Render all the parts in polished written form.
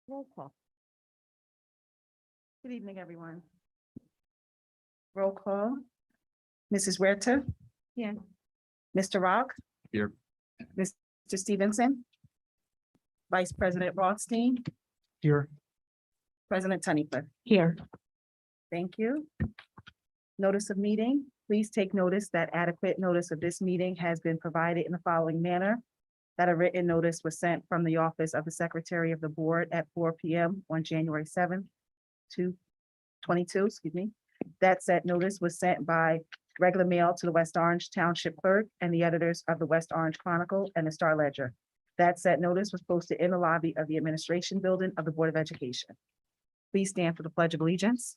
Roll call. Good evening, everyone. Roll call. Mrs. Huerta. Yeah. Mr. Rock. Here. Mr. Stevenson. Vice President Rothstein. Here. President Tunnicliffe. Here. Thank you. Notice of meeting. Please take notice that adequate notice of this meeting has been provided in the following manner. That a written notice was sent from the office of the Secretary of the Board at 4 p.m. on January 7th, 2022, excuse me. That said notice was sent by regular mail to the West Orange Township Clerk and the editors of the West Orange Chronicle and the Star Ledger. That said notice was posted in the lobby of the Administration Building of the Board of Education. Please stand for the Pledge of Allegiance.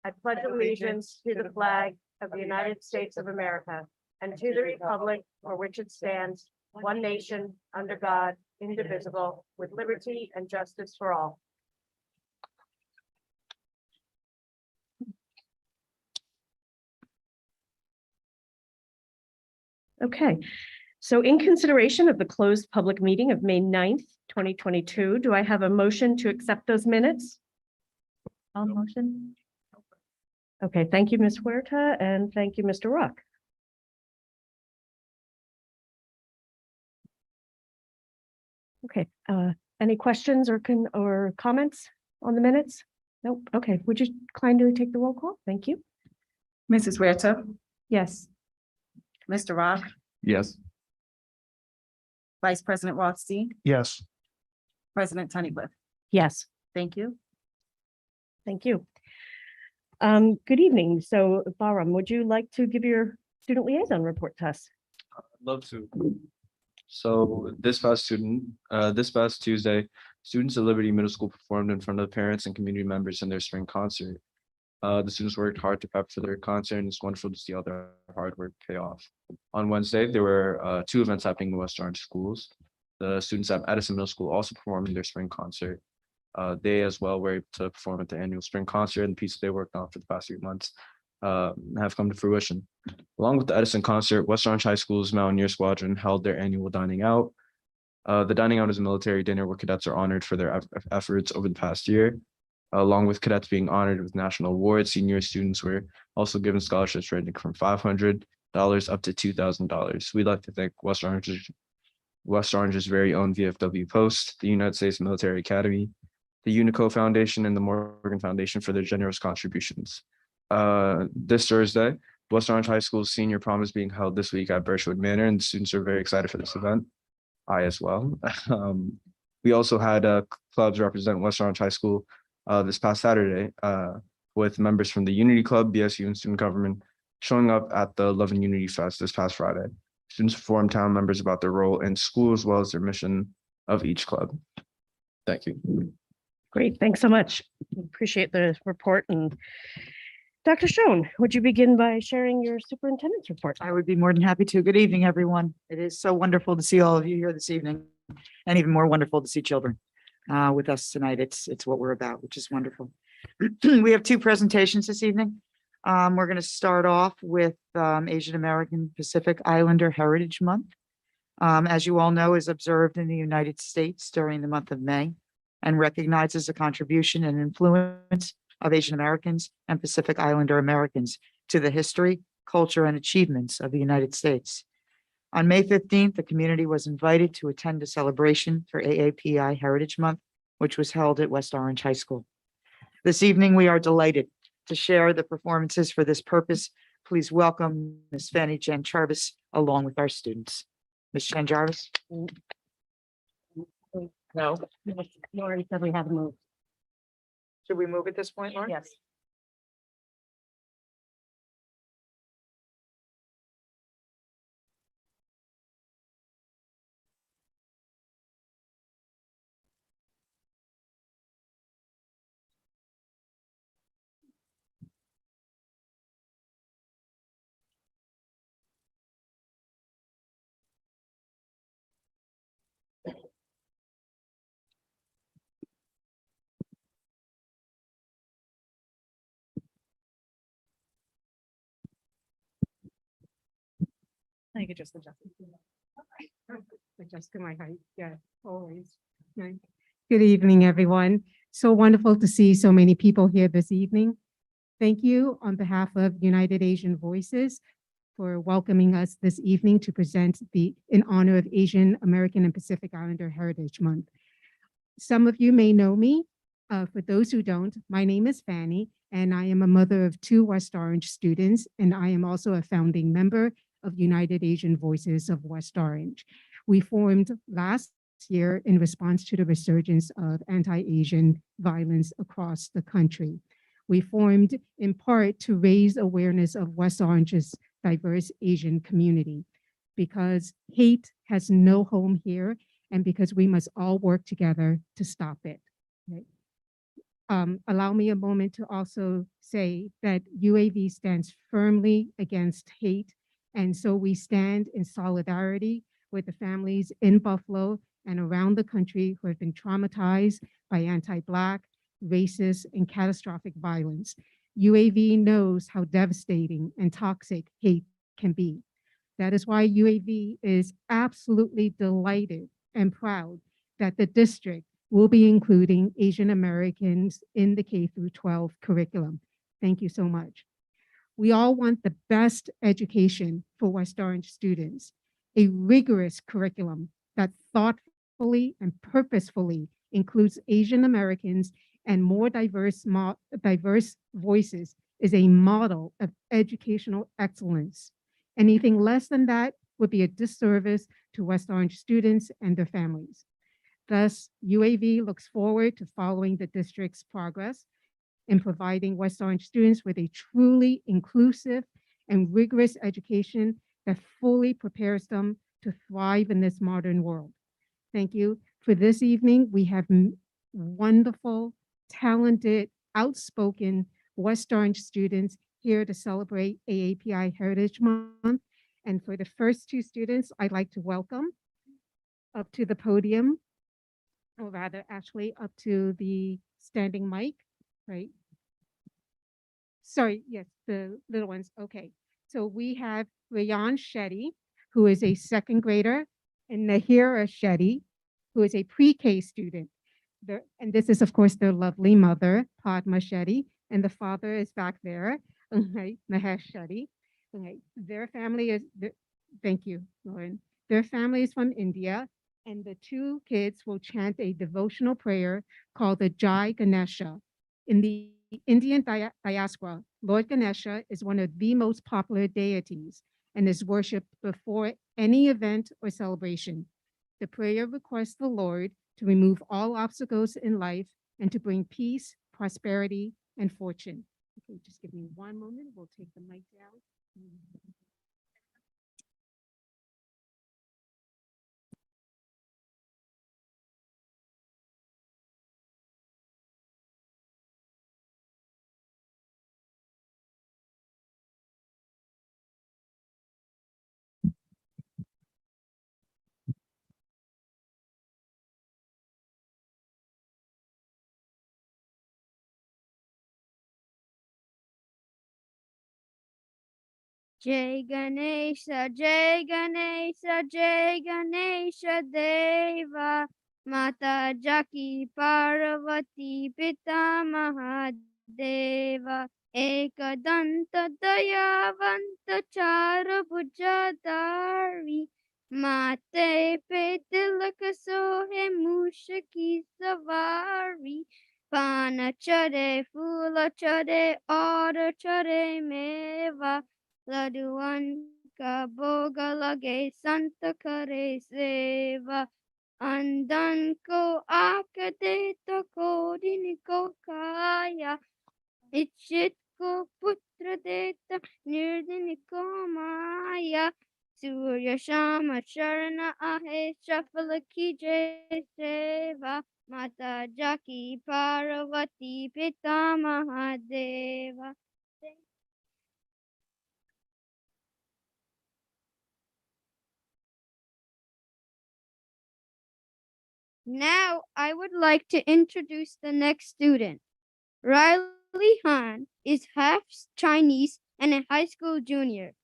I pledge allegiance to the flag of the United States of America and to the republic for which it stands, one nation, under God, indivisible, with liberty and justice for all. Okay, so in consideration of the closed public meeting of May 9th, 2022, do I have a motion to accept those minutes? All motion. Okay, thank you, Ms. Huerta, and thank you, Mr. Rock. Okay, any questions or comments on the minutes? Nope. Okay, would you kindly take the roll call? Thank you. Mrs. Huerta. Yes. Mr. Rock. Yes. Vice President Rothstein. Yes. President Tunnicliffe. Yes. Thank you. Thank you. Good evening. So, Bahram, would you like to give your student liaison report to us? I'd love to. So this past Tuesday, students at Liberty Middle School performed in front of parents and community members in their spring concert. The students worked hard to prep for their concert, and it's wonderful to see all their hard work pay off. On Wednesday, there were two events happening in West Orange schools. The students at Addison Middle School also performed in their spring concert. They as well were able to perform at the annual spring concert, and the pieces they worked on for the past few months have come to fruition. Along with the Edison concert, West Orange High School's Mountaineer Squadron held their annual dining out. The dining out is a military dinner where cadets are honored for their efforts over the past year. Along with cadets being honored with national awards, senior students were also given scholarships ranging from $500 up to $2,000. We'd like to thank West Orange's very own VFW Post, the United States Military Academy, the Unico Foundation, and the Morgan Foundation for their generous contributions. This Thursday, West Orange High School's senior prom is being held this week at Birchwood Manor, and the students are very excited for this event. I as well. We also had clubs represent West Orange High School this past Saturday with members from the Unity Club, BSU, and student government showing up at the Love and Unity Fest this past Friday. Students informed town members about their role in school as well as their mission of each club. Thank you. Great, thanks so much. Appreciate the report. And Dr. Schoen, would you begin by sharing your superintendent's report? I would be more than happy to. Good evening, everyone. It is so wonderful to see all of you here this evening, and even more wonderful to see children with us tonight. It's what we're about, which is wonderful. We have two presentations this evening. We're going to start off with Asian American Pacific Islander Heritage Month. As you all know, is observed in the United States during the month of May and recognizes the contribution and influence of Asian Americans and Pacific Islander Americans to the history, culture, and achievements of the United States. On May 15th, the community was invited to attend a celebration for AAPI Heritage Month, which was held at West Orange High School. This evening, we are delighted to share the performances for this purpose. Please welcome Ms. Fanny Jen Jarvis along with our students. Ms. Jen Jarvis. No. Lauren said we had to move. Should we move at this point, Lauren? Yes. I could just adjust. adjust to my height. Yeah, always. Right. Good evening, everyone. So wonderful to see so many people here this evening. Thank you on behalf of United Asian Voices for welcoming us this evening to present in honor of Asian American and Pacific Islander Heritage Month. Some of you may know me. For those who don't, my name is Fanny, and I am a mother of 2 West Orange students, and I am also a founding member of United Asian Voices of West Orange. We formed last year in response to the resurgence of anti-Asian violence across the country. We formed in part to raise awareness of West Orange's diverse Asian community, because hate has no home here and because we must all work together to stop it. Right? Allow me a moment to also say that UAV stands firmly against hate, and so we stand in solidarity with the families in Buffalo and around the country who have been traumatized by anti-Black, racist, and catastrophic violence. UAV knows how devastating and toxic hate can be. That is why UAV is absolutely delighted and proud that the district will be including Asian Americans in the K through 12 curriculum. Thank you so much. We all want the best education for West Orange students, a rigorous curriculum that thoughtfully and purposefully includes Asian Americans and more diverse voices is a model of educational excellence. Anything less than that would be a disservice to West Orange students and their families. Thus, UAV looks forward to following the district's progress in providing West Orange students with a truly inclusive and rigorous education that fully prepares them to thrive in this modern world. Thank you. For this evening, we have wonderful, talented, outspoken West Orange students here to celebrate AAPI Heritage Month. And for the first 2 students, I'd like to welcome up to the podium, or rather actually up to the standing mic, right? Sorry, yes, the little ones, okay. So we have Rayan Shetty, who is a 2nd grader, and Nahira Shetty, who is a pre-K student. And this is, of course, their lovely mother, Padma Shetty, and the father is back there, okay, Mahesh Shetty. Okay, their family is, thank you, Lauren. Their family is from India, and the 2 kids will chant a devotional prayer called the Jai Ganesha. In the Indian diaspora, Lord Ganesha is one of the most popular deities and is worshipped before any event or celebration. The prayer requests the Lord to remove all obstacles in life and to bring peace, prosperity, and fortune. Okay, just give me one moment. We'll take the mic down. Jai Ganesha, Jai Ganesha, Jai Ganesha Deva, Mata Jaki Parvati Pita Mahadeva, Ekadanta Dayavanta Chara Bujadari, Mate Petilaka Sohe Mushaki Savari, Pana Chare, Fula Chare, Order Chare Meva, Laduan ka boga lage santa kare seva andan ko akade to kodin ko kaya ichit ko putra deta nirdin ko maya surya shama sharana ahe shafala ki jai seva mata jaki parvati pita mahadeva. Now, I would like to introduce the next student. Riley Han is half Chinese and a high school junior.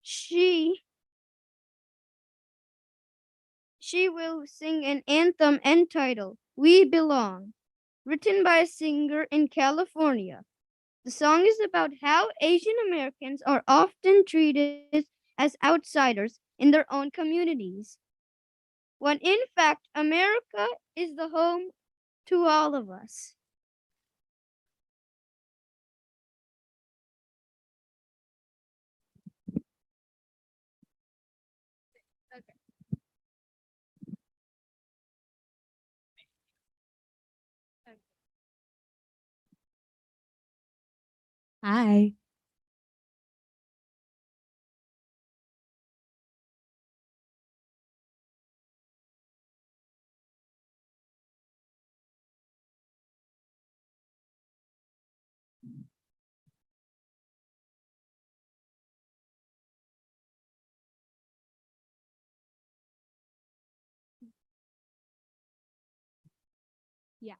She She will sing an anthem entitled We Belong, written by a singer in California. The song is about how Asian Americans are often treated as outsiders in their own communities, when in fact America is the home to all of us. Hi. Yeah.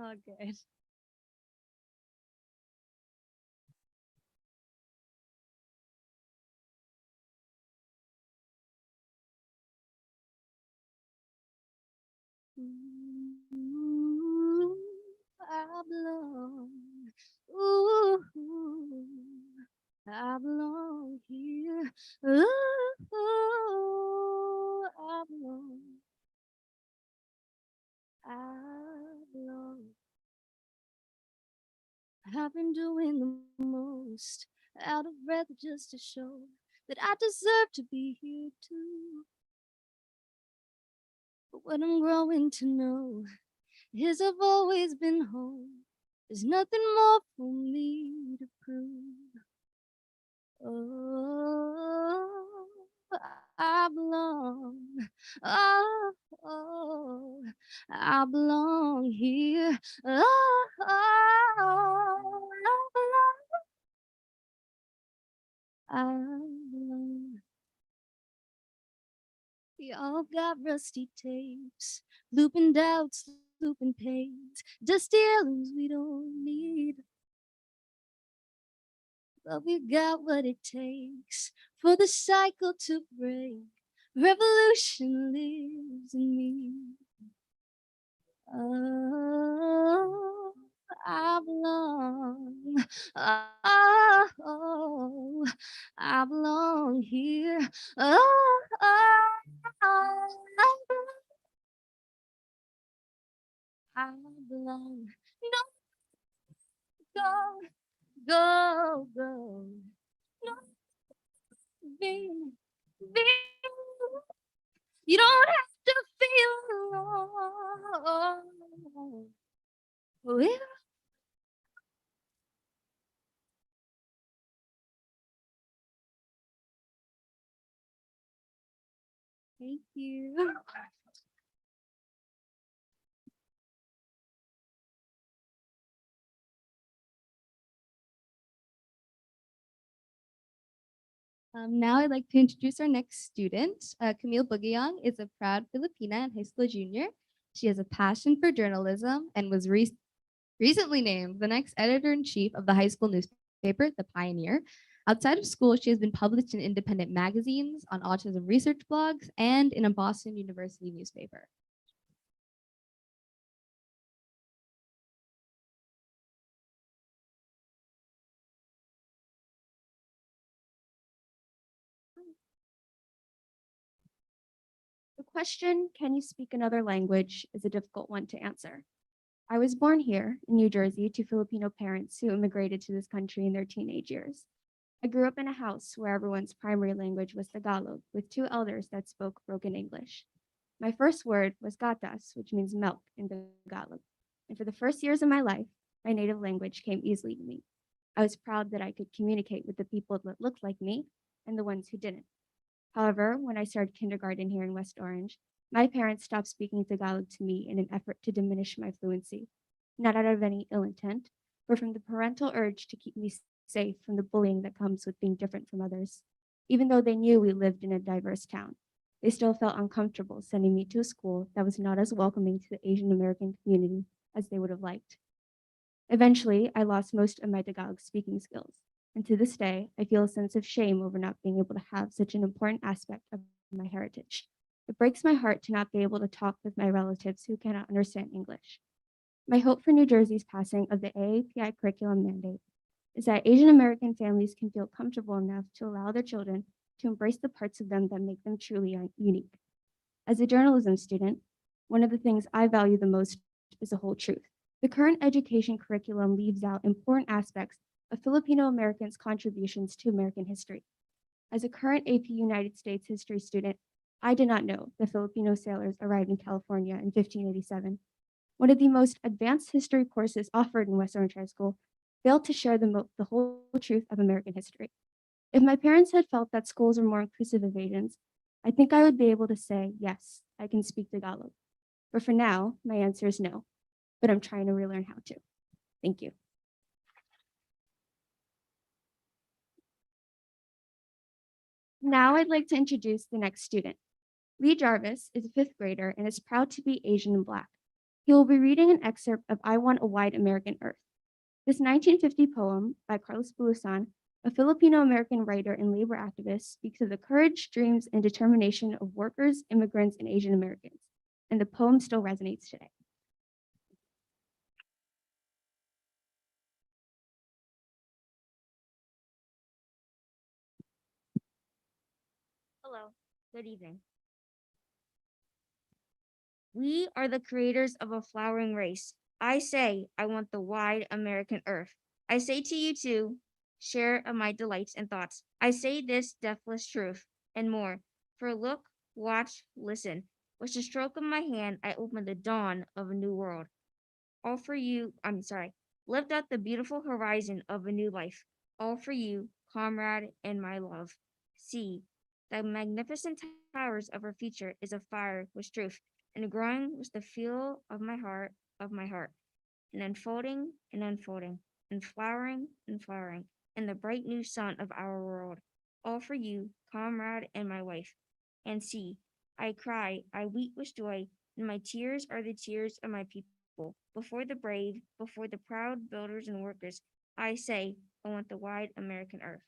Oh, good. Ooh, I belong. Ooh, I belong here. Ooh, I belong. I belong. I've been doing the most, out of breath just to show that I deserve to be here too. But what I'm growing to know is I've always been home. There's nothing more for me to prove. Oh, I belong. Oh, oh, I belong here. Oh, oh, I belong. We all got rusty tapes, looping doubts, looping pains, dusty items we don't need. But we got what it takes for the cycle to break. Revolution lives in me. Oh, I belong. Oh, I belong here. Oh, I belong. No, go, go, go. No, be, be. You don't have to feel alone. Well, thank you. Now I'd like to introduce our next student. Camille Bugayon is a proud Filipina and high school junior. She has a passion for journalism and was recently named the next editor-in-chief of the high school newspaper, The Pioneer. Outside of school, she has been published in independent magazines, on autism research blogs, and in a Boston University newspaper. The question, can you speak another language, is a difficult one to answer. I was born here in New Jersey to Filipino parents who immigrated to this country in their teenage years. I grew up in a house where everyone's primary language was Tagalog, with two elders that spoke broken English. My first word was gatas, which means milk in Tagalog. And for the first years of my life, my native language came easily to me. I was proud that I could communicate with the people that looked like me and the ones who didn't. However, when I started kindergarten here in West Orange, my parents stopped speaking Tagalog to me in an effort to diminish my fluency, not out of any ill intent, but from the parental urge to keep me safe from the bullying that comes with being different from others. Even though they knew we lived in a diverse town, they still felt uncomfortable sending me to a school that was not as welcoming to the Asian American community as they would have liked. Eventually, I lost most of my Tagalog speaking skills, and to this day, I feel a sense of shame over not being able to have such an important aspect of my heritage. It breaks my heart to not be able to talk with my relatives who cannot understand English. My hope for New Jersey's passing of the AAPI curriculum mandate is that Asian American families can feel comfortable enough to allow their children to embrace the parts of them that make them truly unique. As a journalism student, one of the things I value the most is the whole truth. The current education curriculum leaves out important aspects of Filipino Americans' contributions to American history. As a current AP United States history student, I did not know the Filipino sailors arrived in California in 1587. One of the most advanced history courses offered in West Orange High School failed to share the whole truth of American history. If my parents had felt that schools were more inclusive of Asians, I think I would be able to say, yes, I can speak Tagalog. But for now, my answer is no, but I'm trying to relearn how to. Thank you. Now I'd like to introduce the next student. Lee Jarvis is a fifth grader and is proud to be Asian and Black. He will be reading an excerpt of I Want a Wide American Earth. This 1950 poem by Carlos Bulosan, a Filipino-American writer and labor activist, speaks of the courage, dreams, and determination of workers, immigrants, and Asian Americans, and the poem still resonates today. Hello, good evening. We are the creators of a flowering race. I say, I want the wide American earth. I say to you too, share of my delights and thoughts. I say this deathless truth and more. For look, watch, listen. With a stroke of my hand, I open the dawn of a new world. All for you, lift up the beautiful horizon of a new life. All for you, comrade and my love. See, the magnificent towers of our future is afire with truth, and growing with the feel of my heart, and unfolding, and flowering, in the bright new sun of our world. All for you, comrade and my wife. And see, I cry, I weep with joy, and my tears are the tears of my people. Before the brave, before the proud builders and workers, I say, I want the wide American earth.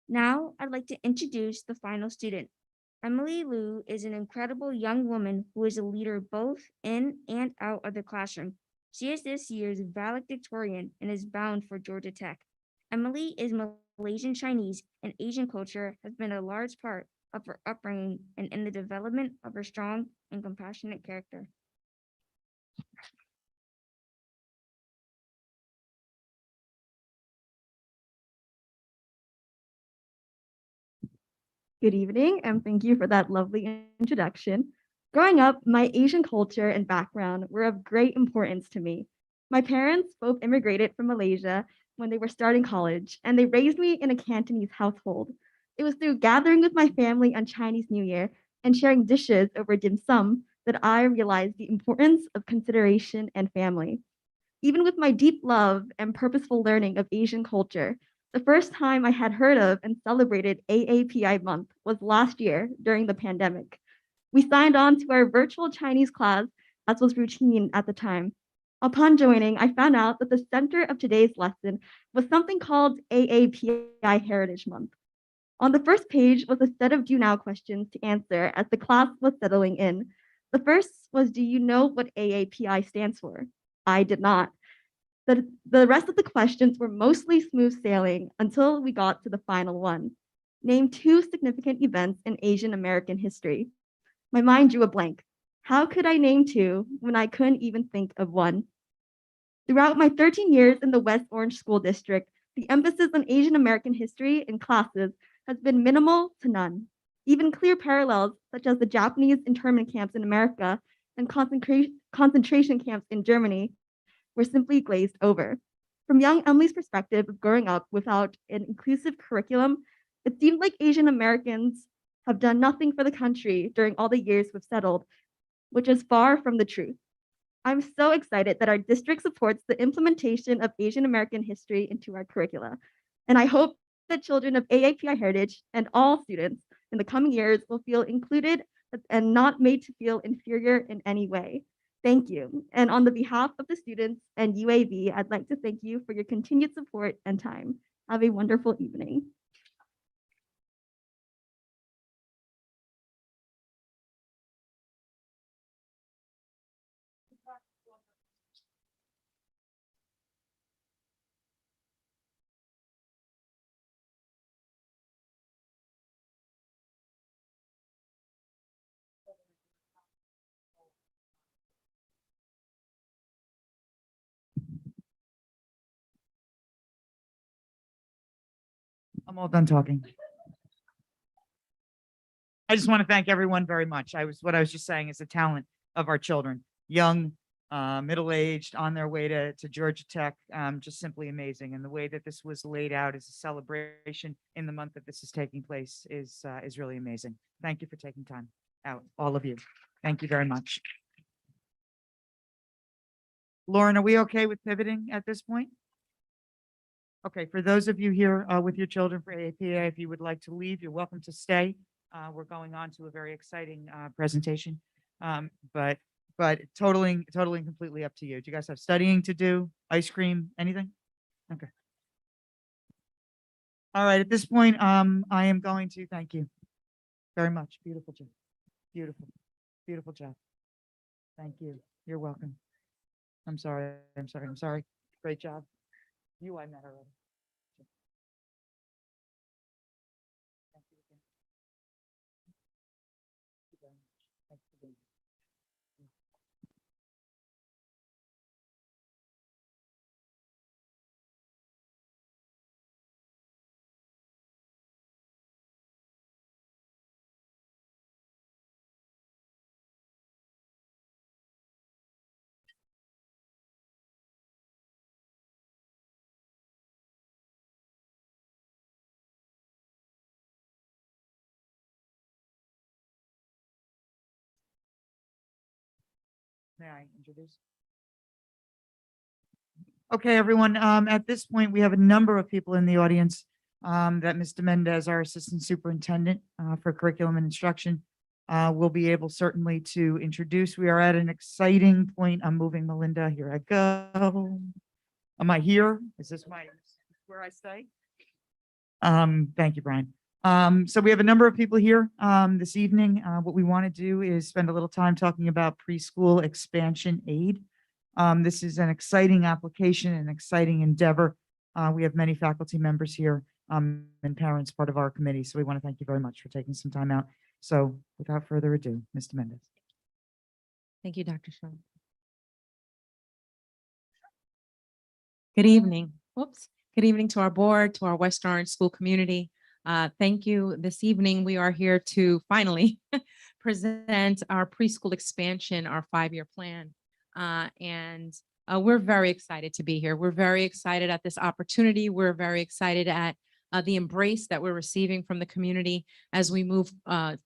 Now, I'd like to introduce the final student. Emily Liu is an incredible young woman who is a leader both in and out of the classroom. She is this year's valedictorian and is bound for Georgia Tech. Emily is Malaysian Chinese, and Asian culture has been a large part of her upbringing and in the development of her strong and compassionate character. Good evening, and thank you for that lovely introduction. Growing up, my Asian culture and background were of great importance to me. My parents both immigrated from Malaysia when they were starting college, and they raised me in a Cantonese household. It was through gathering with my family on Chinese New Year and sharing dishes over dim sum that I realized the importance of consideration and family. Even with my deep love and purposeful learning of Asian culture, the first time I had heard of and celebrated AAPI month was last year during the pandemic. We signed on to our virtual Chinese class, as was routine at the time. Upon joining, I found out that the center of today's lesson was something called AAPI Heritage Month. On the first page was a set of do now questions to answer as the class was settling in. The first was, do you know what AAPI stands for? I did not. The rest of the questions were mostly smooth sailing until we got to the final one. Name 2 significant events in Asian American history. My mind drew a blank. How could I name 2 when I couldn't even think of one? Throughout my 13 years in the West Orange School District, the emphasis on Asian American history in classes has been minimal to none. Even clear parallels, such as the Japanese internment camps in America and concentration camps in Germany, were simply glazed over. From young Emily's perspective of growing up without an inclusive curriculum, it seemed like Asian Americans have done nothing for the country during all the years we've settled, which is far from the truth. I'm so excited that our district supports the implementation of Asian American history into our curricula. And I hope that children of AAPI heritage and all students in the coming years will feel included and not made to feel inferior in any way. Thank you. And on the behalf of the students and UAV, I'd like to thank you for your continued support and time. Have a wonderful evening. I'm all done talking. I just want to thank everyone very much. What I was just saying is the talent of our children, young, middle-aged, on their way to Georgia Tech, just simply amazing. And the way that this was laid out as a celebration in the month that this is taking place is really amazing. Thank you for taking time out, all of you. Thank you very much. Lauren, are we okay with pivoting at this point? Okay, for those of you here with your children for AAPI, if you would like to leave, you're welcome to stay. We're going on to a very exciting presentation, but totally and completely up to you. Do you guys have studying to do, ice cream, anything? Okay. All right, at this point, I am going to thank you very much. Beautiful job. Beautiful, beautiful job. Thank you. You're welcome. I'm sorry. Great job. You, I met already. Thank you again. Thank you very much. Thanks for being here. May I introduce? Okay, everyone, at this point, we have a number of people in the audience that Mr. Mendez, our Assistant Superintendent for Curriculum and Instruction, will be able certainly to introduce. We are at an exciting point. I'm moving Melinda. Here I go. Am I here? Is this where I stay? Thank you, Brian. So we have a number of people here this evening. What we want to do is spend a little time talking about preschool expansion aid. This is an exciting application, an exciting endeavor. We have many faculty members here and parents part of our committee. So we want to thank you very much for taking some time out. So without further ado, Mr. Mendez. Thank you, Dr. Sean. Good evening. Whoops. Good evening to our board, to our West Orange school community. Thank you. This evening, we are here to finally present our preschool expansion, our 5-year plan. We're very excited to be here. We're very excited at this opportunity. We're very excited at the embrace that we're receiving from the community as we move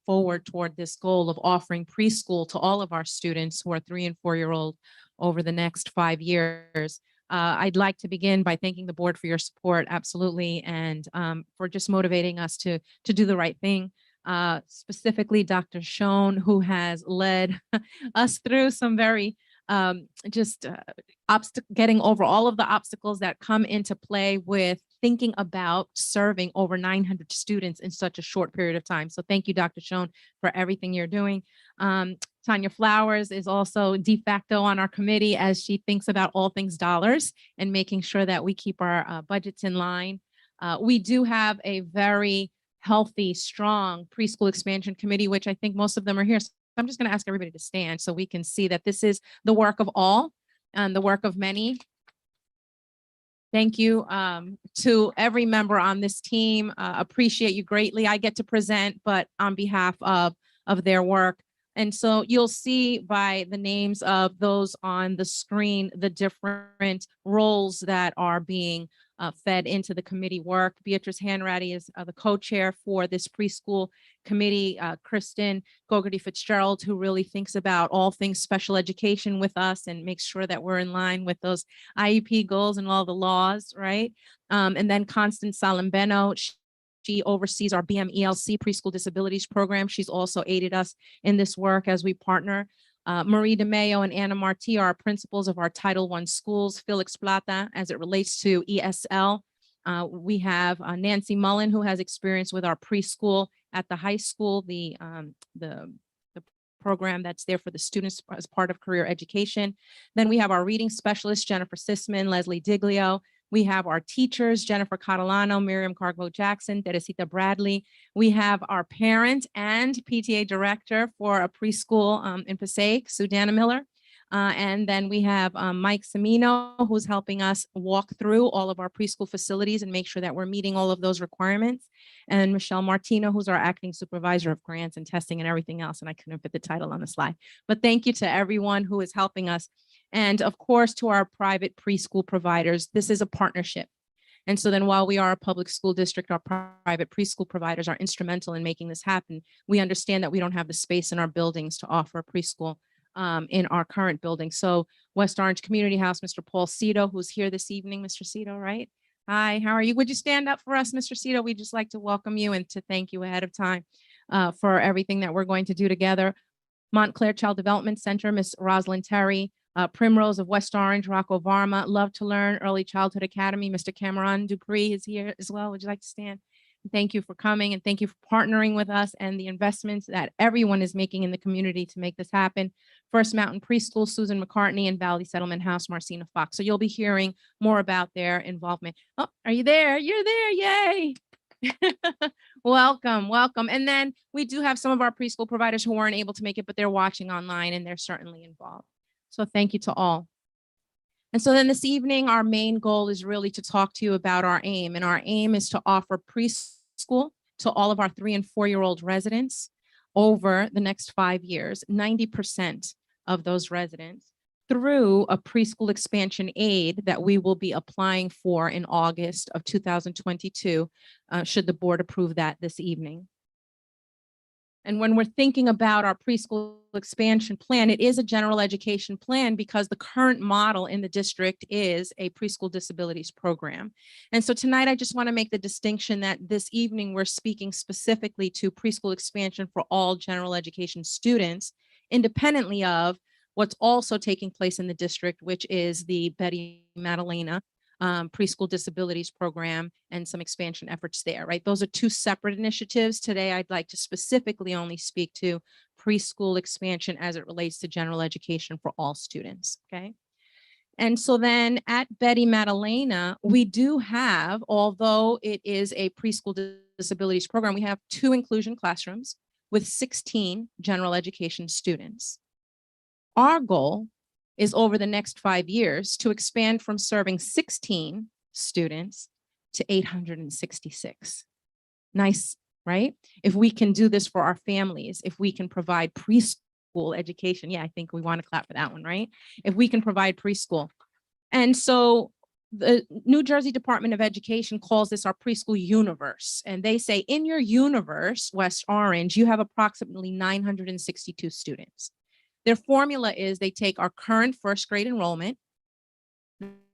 forward toward this goal of offering preschool to all of our students who are 3- and 4-year-old over the next 5 years. I'd like to begin by thanking the board for your support, absolutely, and for just motivating us to do the right thing. Specifically, Dr. Schoen, who has led us through some very getting over all of the obstacles that come into play with thinking about serving over 900 students in such a short period of time. So thank you, Dr. Schoen, for everything you're doing. Tanya Flowers is also de facto on our committee as she thinks about all things dollars and making sure that we keep our budgets in line. We do have a very healthy, strong preschool expansion committee, which I think most of them are here. So I'm just going to ask everybody to stand so we can see that this is the work of all and the work of many. Thank you to every member on this team. Appreciate you greatly. I get to present, but on behalf of their work. And so you'll see by the names of those on the screen, the different roles that are being fed into the committee work. Beatrice Hanratty is the co-chair for this preschool committee. Kristen Gogarty Fitzgerald, who really thinks about all things special education with us and makes sure that we're in line with those IEP goals and all the laws, right? And then Constance Salembeno, she oversees our BMELC preschool disabilities program. She's also aided us in this work as we partner. Marie DeMayo and Anna Marti are principals of our Title I schools. Felix Plata, as it relates to ESL. We have Nancy Mullen, who has experience with our preschool at the high school, the program that's there for the students as part of career education. Then we have our reading specialist, Jennifer Sisman, Leslie Diglio. We have our teachers, Jennifer Catalano, Miriam Cargo Jackson, Teresita Bradley. We have our parent and PTA director for a preschool in Passaic, Sudana Miller. And then we have Mike Semino, who's helping us walk through all of our preschool facilities and make sure that we're meeting all of those requirements. And Michelle Martino, who's our acting supervisor of grants and testing and everything else. And I couldn't fit the title on the slide, but thank you to everyone who is helping us. And of course, to our private preschool providers, this is a partnership. And so then while we are a public school district, our private preschool providers are instrumental in making this happen. We understand that we don't have the space in our buildings to offer a preschool in our current building. So West Orange Community House, Mr. Paul Cito, who's here this evening. Mr. Cito, right? Hi, how are you? Would you stand up for us, Mr. Cito? We'd just like to welcome you and to thank you ahead of time for everything that we're going to do together. Montclair Child Development Center, Ms. Rosalind Terry, Primrose of West Orange, Rocco Varma, Love to Learn, Early Childhood Academy, Mr. Cameron Dupree is here as well. Would you like to stand? Thank you for coming and thank you for partnering with us and the investments that everyone is making in the community to make this happen. First Mountain Preschool, Susan McCartney, and Valley Settlement House, Marcina Fox. So you'll be hearing more about their involvement. Oh, are you there? You're there, yay. Welcome, welcome. And then we do have some of our preschool providers who weren't able to make it, but they're watching online and they're certainly involved. So thank you to all. And so then this evening, our main goal is really to talk to you about our aim. And our aim is to offer preschool to all of our 3- and 4-year-old residents over the next 5 years, 90% of those residents, through a preschool expansion aid that we will be applying for in August of 2022, should the board approve that this evening. And when we're thinking about our preschool expansion plan, it is a general education plan because the current model in the district is a preschool disabilities program. And so tonight, I just want to make the distinction that this evening, we're speaking specifically to preschool expansion for all general education students, independently of what's also taking place in the district, which is the Betty Madalena preschool disabilities program and some expansion efforts there, right? Those are two separate initiatives. Today, I'd like to specifically only speak to preschool expansion as it relates to general education for all students, okay? And so then at Betty Madalena, we do have, although it is a preschool disabilities program, we have 2 inclusion classrooms with 16 general education students. Our goal is over the next 5 years to expand from serving 16 students to 866. Nice, right? If we can do this for our families, if we can provide preschool education, yeah, I think we want to clap for that one, right? If we can provide preschool. And so the New Jersey Department of Education calls this our preschool universe. And they say in your universe, West Orange, you have approximately 962 students. Their formula is they take our current first grade enrollment,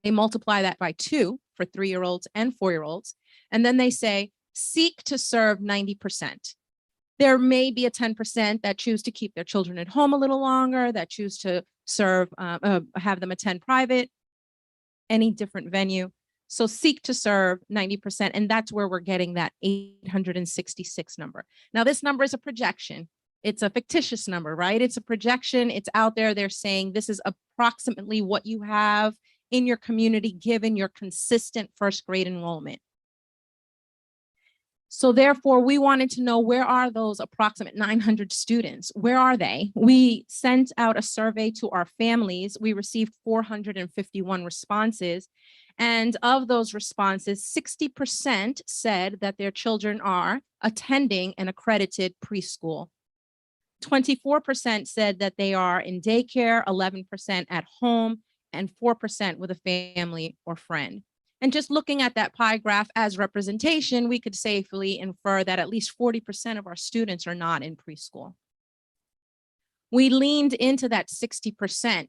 they multiply that by 2 for 3-year-olds and 4-year-olds, and then they say, seek to serve 90%. There may be a 10% that choose to keep their children at home a little longer, that choose to serve, have them attend private, any different venue. So seek to serve 90%, and that's where we're getting that 866 number. Now, this number is a projection. It's a fictitious number, right? It's a projection. It's out there. They're saying this is approximately what you have in your community given your consistent first grade enrollment. So therefore, we wanted to know, where are those approximate 900 students? Where are they? We sent out a survey to our families. We received 451 responses. And of those responses, 60% said that their children are attending an accredited preschool. 24% said that they are in daycare, 11% at home, and 4% with a family or friend. And just looking at that pie graph as representation, we could safely infer that at least 40% of our students are not in preschool. We leaned into that 60%.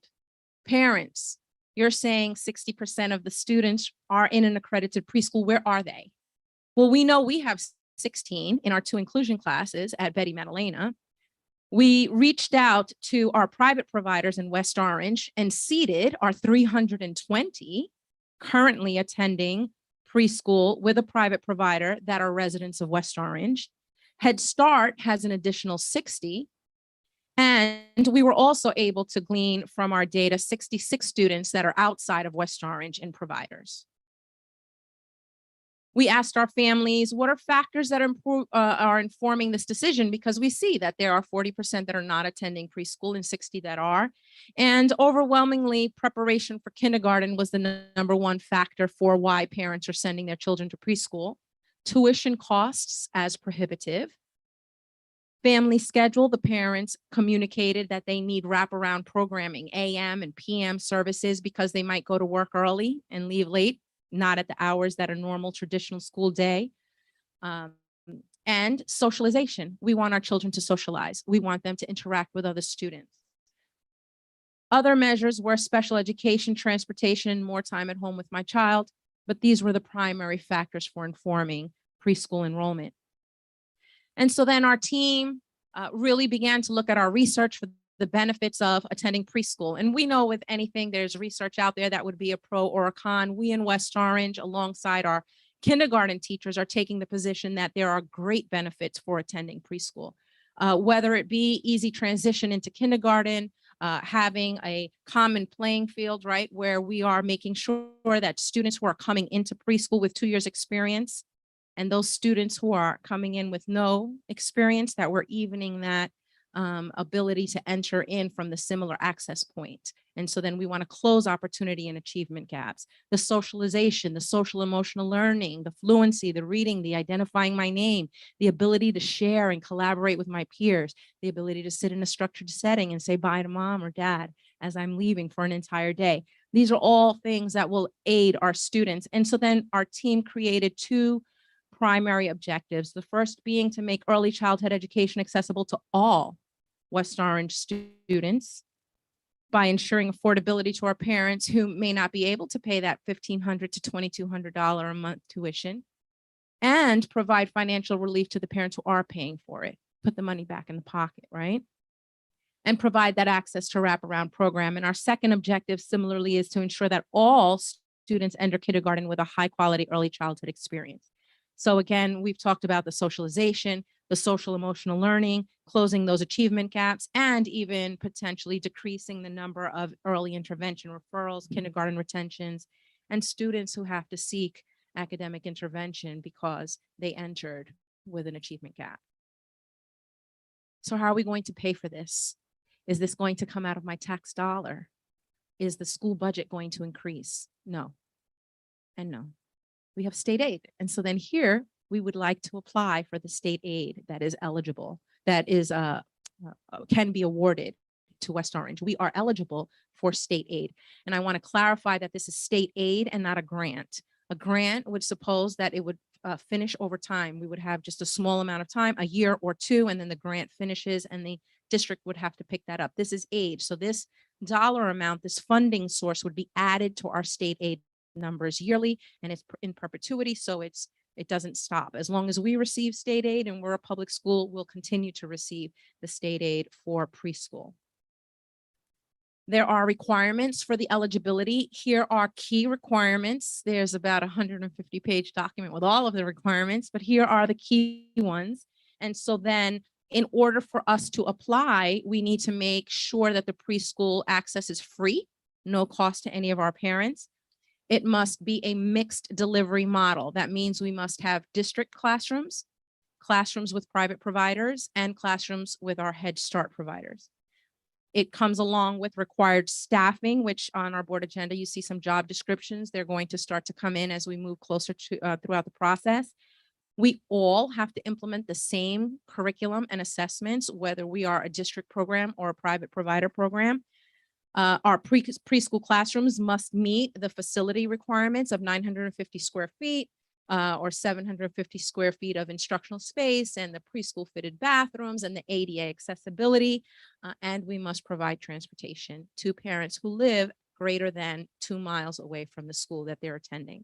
Parents, you're saying 60% of the students are in an accredited preschool. Where are they? Well, we know we have 16 in our 2 inclusion classes at Betty Madalena. We reached out to our private providers in West Orange and seeded our 320 currently attending preschool with a private provider that are residents of West Orange. Head Start has an additional 60. And we were also able to glean from our data 66 students that are outside of West Orange and providers. We asked our families, what are factors that are informing this decision? Because we see that there are 40% that are not attending preschool and 60 that are. And overwhelmingly, preparation for kindergarten was the number 1 factor for why parents are sending their children to preschool. Tuition costs as prohibitive. Family schedule, the parents communicated that they need wraparound programming, AM and PM services, because they might go to work early and leave late, not at the hours that a normal traditional school day. And socialization. We want our children to socialize. We want them to interact with other students. Other measures were special education, transportation, and more time at home with my child, but these were the primary factors for informing preschool enrollment. And so then our team really began to look at our research for the benefits of attending preschool. And we know with anything, there's research out there that would be a pro or a con. We in West Orange, alongside our kindergarten teachers, are taking the position that there are great benefits for attending preschool, whether it be easy transition into kindergarten, having a common playing field, right, where we are making sure that students who are coming into preschool with 2 years experience and those students who are coming in with no experience, that we're evening that ability to enter in from the similar access point. And so then we want to close opportunity and achievement gaps. The socialization, the social emotional learning, the fluency, the reading, the identifying my name, the ability to share and collaborate with my peers, the ability to sit in a structured setting and say bye to mom or dad as I'm leaving for an entire day. These are all things that will aid our students. And so then our team created 2 primary objectives. The first being to make early childhood education accessible to all West Orange students by ensuring affordability to our parents who may not be able to pay that $1,500 to $2,200 a month tuition, and provide financial relief to the parents who are paying for it, put the money back in the pocket, right? And provide that access to wraparound program. And our second objective similarly is to ensure that all students enter kindergarten with a high quality early childhood experience. So again, we've talked about the socialization, the social emotional learning, closing those achievement gaps, and even potentially decreasing the number of early intervention referrals, kindergarten retentions, and students who have to seek academic intervention because they entered with an achievement gap. So how are we going to pay for this? Is this going to come out of my tax dollar? Is the school budget going to increase? No, and no. We have state aid. And so then here we would like to apply for the state aid that is eligible, that is can be awarded to West Orange. We are eligible for state aid. And I want to clarify that this is state aid and not a grant. A grant would suppose that it would finish over time. We would have just a small amount of time, a year or 2, and then the grant finishes and the district would have to pick that up. This is aid. So this dollar amount, this funding source would be added to our state aid numbers yearly, and it's in perpetuity, so it doesn't stop. As long as we receive state aid and we're a public school, we'll continue to receive the state aid for preschool. There are requirements for the eligibility. Here are key requirements. There's about a 150-page document with all of the requirements, but here are the key ones. And so then in order for us to apply, we need to make sure that the preschool access is free, no cost to any of our parents. It must be a mixed delivery model. That means we must have district classrooms classrooms with private providers and classrooms with our Head Start providers. It comes along with required staffing, which on our board agenda, you see some job descriptions. They're going to start to come in as we move closer to throughout the process. We all have to implement the same curriculum and assessments, whether we are a district program or a private provider program. Our preschool classrooms must meet the facility requirements of 950 square feet or 750 square feet of instructional space, and the preschool fitted bathrooms and the ADA accessibility. And we must provide transportation to parents who live greater than 2 miles away from the school that they're attending.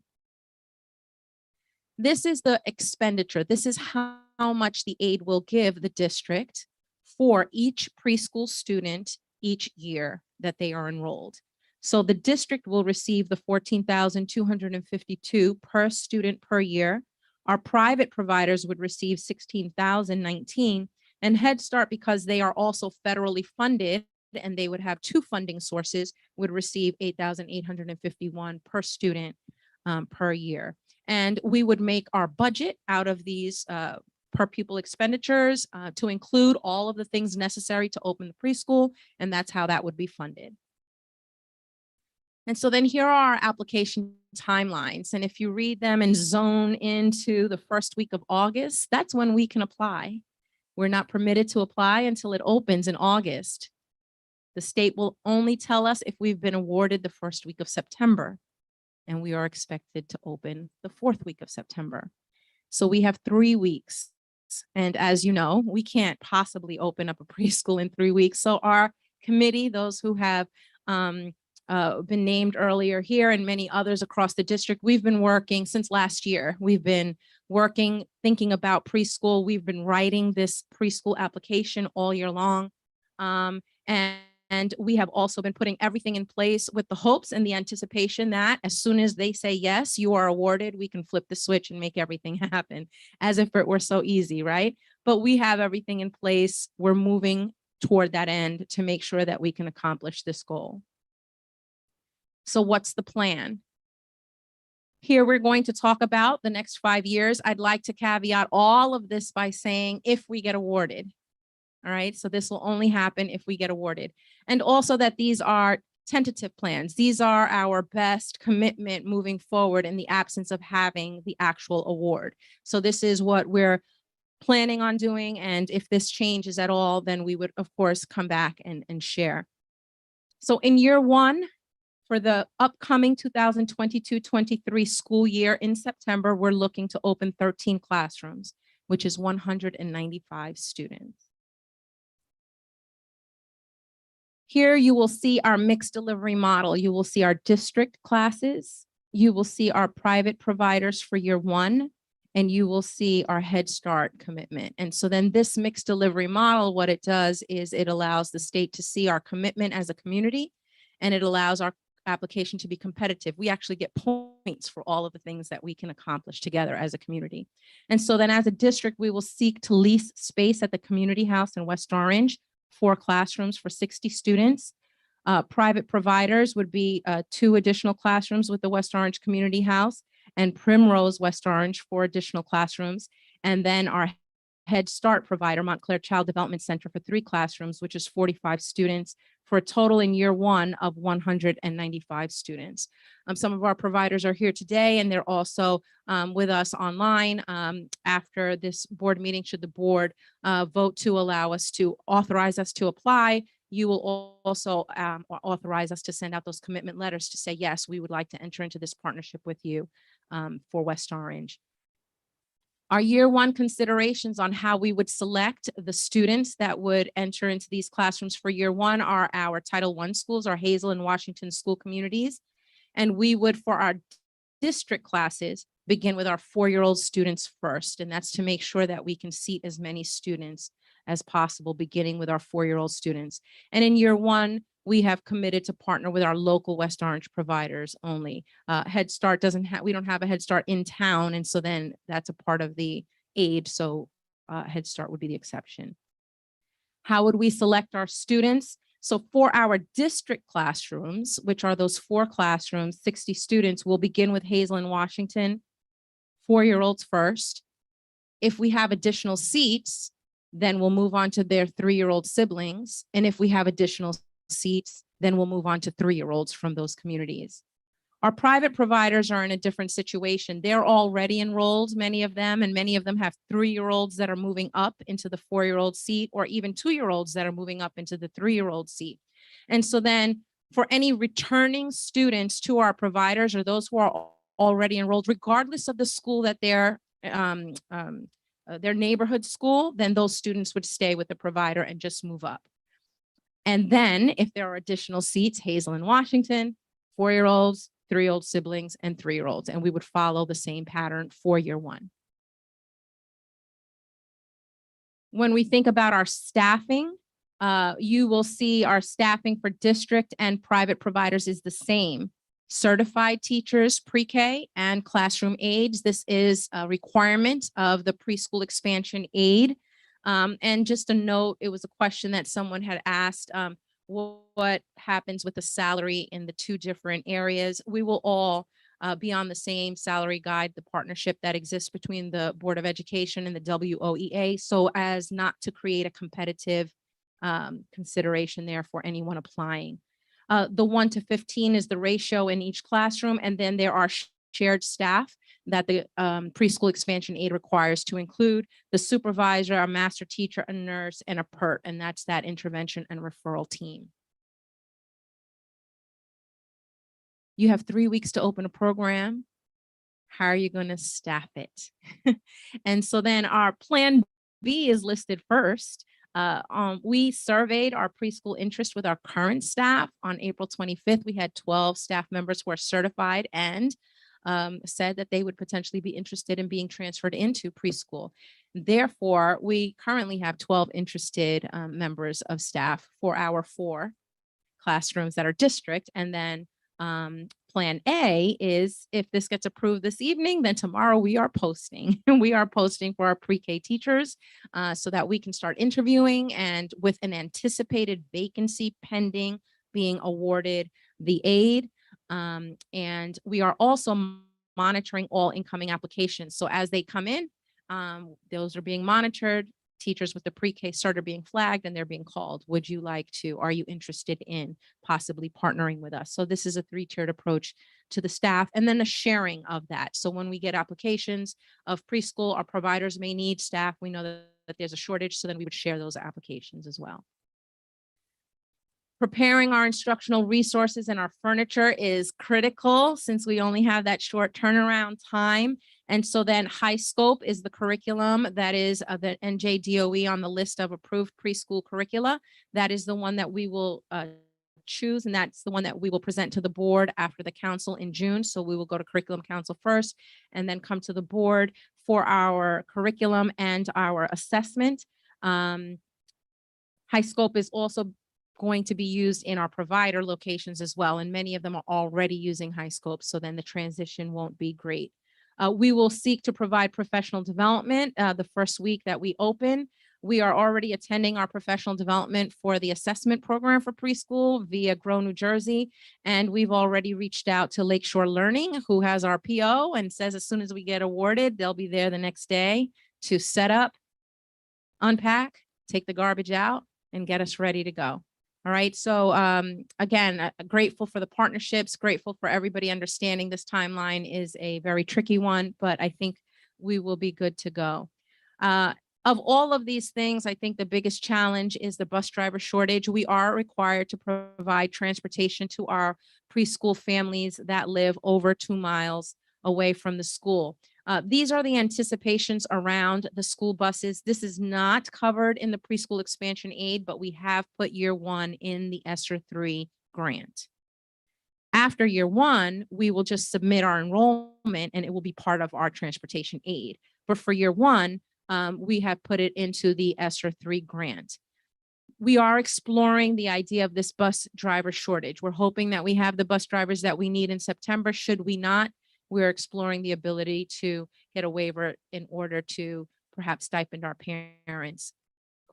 This is the expenditure. This is how much the aid will give the district for each preschool student each year that they are enrolled. So the district will receive the $14,252 per student per year. Our private providers would receive $16,019, and Head Start, because they are also federally funded and they would have two funding sources, would receive $8,851 per student per year. And we would make our budget out of these per pupil expenditures to include all of the things necessary to open the preschool, and that's how that would be funded. And so then here are our application timelines. And if you read them and zone into the first week of August, that's when we can apply. We're not permitted to apply until it opens in August. The state will only tell us if we've been awarded the first week of September, and we are expected to open the fourth week of September. So we have 3 weeks. And as you know, we can't possibly open up a preschool in 3 weeks. So our committee, those who have been named earlier here and many others across the district, we've been working since last year. We've been working, thinking about preschool. We've been writing this preschool application all year long. And we have also been putting everything in place with the hopes and the anticipation that as soon as they say, yes, you are awarded, we can flip the switch and make everything happen, as if it were so easy, right? But we have everything in place. We're moving toward that end to make sure that we can accomplish this goal. So what's the plan? Here we're going to talk about the next 5 years. I'd like to caveat all of this by saying if we get awarded. All right, so this will only happen if we get awarded. And also that these are tentative plans. These are our best commitment moving forward in the absence of having the actual award. So this is what we're planning on doing. And if this changes at all, then we would, of course, come back and share. So in year one, for the upcoming 2022-23 school year in September, we're looking to open 13 classrooms, which is 195 students. Here you will see our mixed delivery model. You will see our district classes. You will see our private providers for year one, and you will see our Head Start commitment. And so then this mixed delivery model, what it does is it allows the state to see our commitment as a community, and it allows our application to be competitive. We actually get points for all of the things that we can accomplish together as a community. And so then as a district, we will seek to lease space at the community house in West Orange, 4 classrooms for 60 students. Private providers would be 2 additional classrooms with the West Orange Community House, and Primrose West Orange 4 additional classrooms. And then our Head Start provider, Montclair Child Development Center, for 3 classrooms, which is 45 students, for a total in year one of 195 students. Some of our providers are here today, and they're also with us online after this board meeting. Should the board vote to allow us to authorize us to apply, you will also authorize us to send out those commitment letters to say, yes, we would like to enter into this partnership with you for West Orange. Our year one considerations on how we would select the students that would enter into these classrooms for year one are our Title I schools, our Hazel and Washington school communities. And we would, for our district classes, begin with our 4-year-old students first. And that's to make sure that we can seat as many students as possible, beginning with our 4-year-old students. And in year one, we have committed to partner with our local West Orange providers only. Head Start we don't have a Head Start in town. And so then that's a part of the aid. So Head Start would be the exception. How would we select our students? So for our district classrooms, which are those 4 classrooms, 60 students, we'll begin with Hazel and Washington, 4-year-olds first. If we have additional seats, then we'll move on to their 3-year-old siblings. And if we have additional seats, then we'll move on to 3-year-olds from those communities. Our private providers are in a different situation. They're already enrolled, many of them, and many of them have 3-year-olds that are moving up into the 4-year-old seat, or even 2-year-olds that are moving up into the 3-year-old seat. And so then for any returning students to our providers or those who are already enrolled, regardless of the school that they're their neighborhood school, then those students would stay with the provider and just move up. And then if there are additional seats, Hazel and Washington, 4-year-olds, 3-year-old siblings, and 3-year-olds, and we would follow the same pattern for year 1. When we think about our staffing, you will see our staffing for district and private providers is the same. Certified teachers, pre-K, and classroom aides. This is a requirement of the preschool expansion aid. And just a note, it was a question that someone had asked, what happens with the salary in the 2 different areas? We will all be on the same salary guide, the partnership that exists between the Board of Education and the WOEA, so as not to create a competitive consideration there for anyone applying. The 1 to 15 is the ratio in each classroom, and then there are shared staff that the preschool expansion aid requires to include the supervisor, a master teacher, a nurse, and a PERT, and that's that intervention and referral team. You have 3 weeks to open a program. How are you going to staff it? And so then our plan B is listed first. We surveyed our preschool interest with our current staff on April 25th. We had 12 staff members who are certified and said that they would potentially be interested in being transferred into preschool. Therefore, we currently have 12 interested members of staff for our 4 classrooms that are district. And then plan A is, if this gets approved this evening, then tomorrow we are posting. We are posting for our pre-K teachers so that we can start interviewing, and with an anticipated vacancy pending being awarded the aid. And we are also monitoring all incoming applications. So as they come in, those are being monitored. Teachers with the pre-K start are being flagged and they're being called. Would you like to, are you interested in possibly partnering with us? So this is a 3-tiered approach to the staff, and then a sharing of that. So when we get applications of preschool, our providers may need staff. We know that there's a shortage, so then we would share those applications as well. Preparing our instructional resources and our furniture is critical since we only have that short turnaround time. And so then High Scope is the curriculum that is the NJDOE on the list of approved preschool curricula. That is the one that we will choose, and that's the one that we will present to the board after the council in June. So we will go to curriculum council first and then come to the board for our curriculum and our assessment. High Scope is also going to be used in our provider locations as well, and many of them are already using High Scope, so then the transition won't be great. We will seek to provide professional development the first week that we open. We are already attending our professional development for the assessment program for preschool via Grow New Jersey, and we've already reached out to Lakeshore Learning, who has our PO and says as soon as we get awarded, they'll be there the next day to set up, unpack, take the garbage out, and get us ready to go. All right. So again, grateful for the partnerships, grateful for everybody understanding this timeline is a very tricky one, but I think we will be good to go. Of all of these things, I think the biggest challenge is the bus driver shortage. We are required to provide transportation to our preschool families that live over 2 miles away from the school. These are the anticipations around the school buses. This is not covered in the preschool expansion aid, but we have put year 1 in the ESSER 3 grant. After year 1, we will just submit our enrollment and it will be part of our transportation aid. But for year 1, we have put it into the ESSER 3 grant. We are exploring the idea of this bus driver shortage. We're hoping that we have the bus drivers that we need in September. Should we not, we're exploring the ability to get a waiver in order to perhaps stipend our parents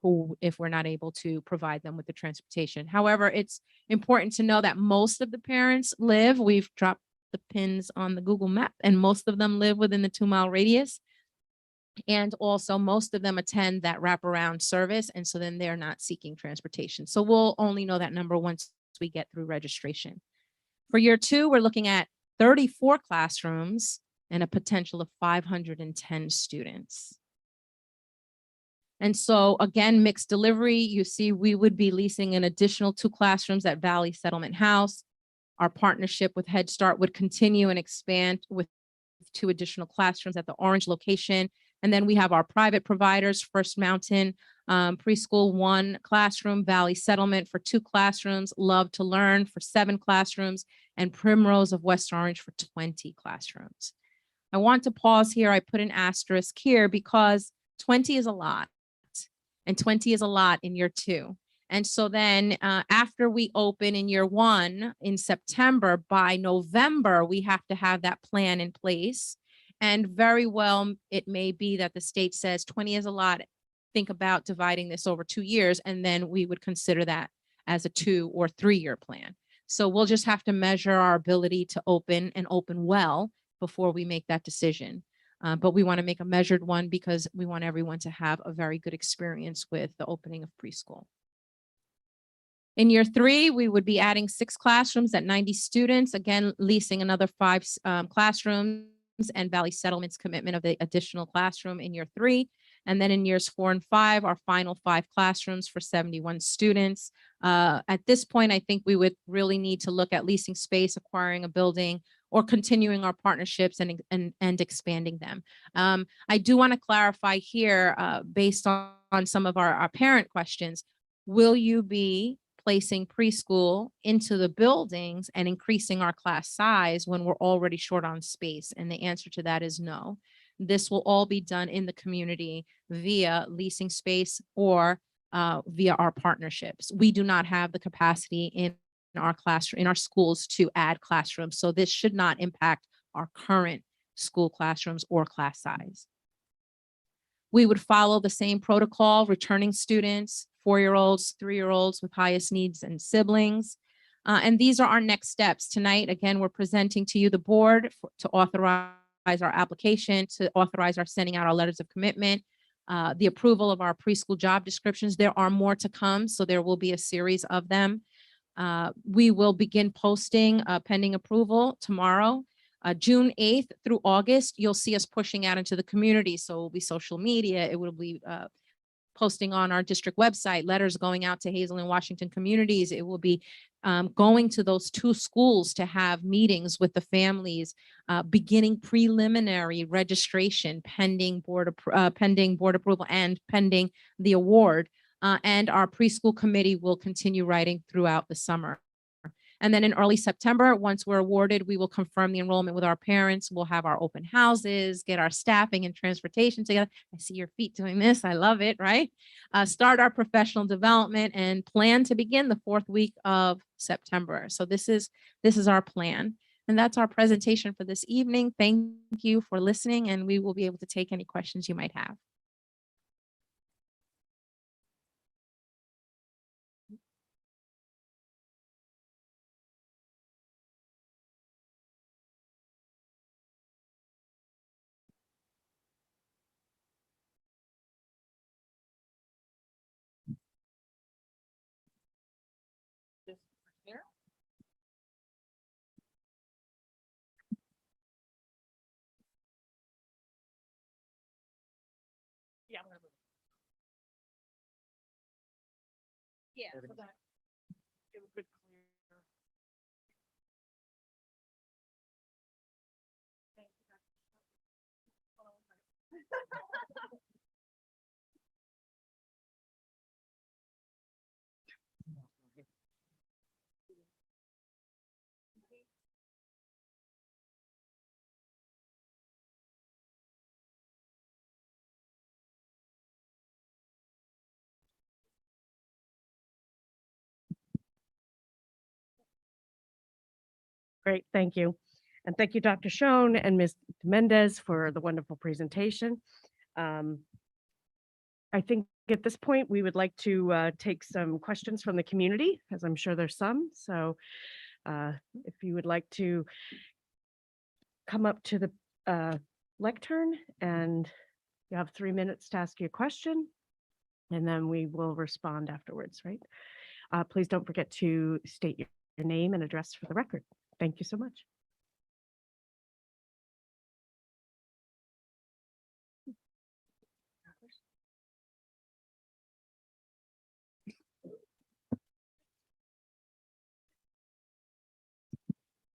who, if we're not able to provide them with the transportation. However, it's important to know that most of the parents live, we've dropped the pins on the Google map, and most of them live within the 2 mile radius. And also most of them attend that wraparound service. And so then they're not seeking transportation. So we'll only know that number once we get through registration. For year 2, we're looking at 34 classrooms and a potential of 510 students. And so again, mixed delivery, you see, we would be leasing an additional 2 classrooms at Valley Settlement House. Our partnership with Head Start would continue and expand with 2 additional classrooms at the Orange location. And then we have our private providers, First Mountain Preschool, 1 classroom, Valley Settlement for 2 classrooms, Love to Learn for 7 classrooms, and Primrose of West Orange for 20 classrooms. I want to pause here. I put an asterisk here because 20 is a lot, and 20 is a lot in year 2. And so then after we open in year 1 in September, by November, we have to have that plan in place. And very well, it may be that the state says 20 is a lot. Think about dividing this over 2 years, and then we would consider that as a 2 or 3-year plan. So we'll just have to measure our ability to open and open well before we make that decision. But we want to make a measured one because we want everyone to have a very good experience with the opening of preschool. In year 3, we would be adding 6 classrooms at 90 students, again, leasing another 5 classrooms, and Valley Settlement's commitment of the additional classroom in year 3. And then in years 4 and 5, our final 5 classrooms for 71 students. At this point, I think we would really need to look at leasing space, acquiring a building, or continuing our partnerships and expanding them. I do want to clarify here, based on some of our parent questions, will you be placing preschool into the buildings and increasing our class size when we're already short on space? And the answer to that is no. This will all be done in the community via leasing space or via our partnerships. We do not have the capacity in our classroom, in our schools, to add classrooms. So this should not impact our current school classrooms or class size. We would follow the same protocol, returning students, 4-year-olds, 3-year-olds with highest needs, and siblings. And these are our next steps. Tonight, again, we're presenting to you the board to authorize our application, to authorize our sending out our letters of commitment, the approval of our preschool job descriptions. There are more to come, so there will be a series of them. We will begin posting pending approval tomorrow. June 8th through August, you'll see us pushing out into the community. So it will be social media. It will be posting on our district website, letters going out to Hazel and Washington communities. It will be going to those 2 schools to have meetings with the families, beginning preliminary registration pending board approval and pending the award. And our preschool committee will continue writing throughout the summer. And then in early September, once we're awarded, we will confirm the enrollment with our parents. We'll have our open houses, get our staffing and transportation together. I see your feet doing this. I love it, right? Start our professional development and plan to begin the 4th week of September. So this is our plan. And that's our presentation for this evening. Thank you for listening, and we will be able to take any questions you might have. Yeah. Great, thank you. And thank you, Dr. Schoen and Ms. Mendez, for the wonderful presentation. I think at this point, we would like to take some questions from the community, as I'm sure there's some. So if you would like to come up to the lectern and You have 3 minutes to ask your question, and then we will respond afterwards, right? Please don't forget to state your name and address for the record. Thank you so much.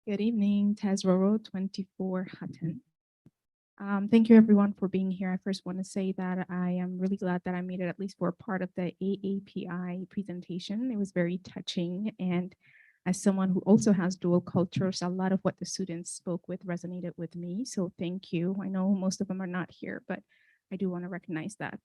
Good evening, Taz Roro, 24 Hutton. Thank you everyone for being here. I first want to say that I am really glad that I made it at least for a part of the AAPI presentation. It was very touching, and as someone who also has dual cultures, a lot of what the students spoke with resonated with me. So thank you. I know most of them are not here, but I do want to recognize that.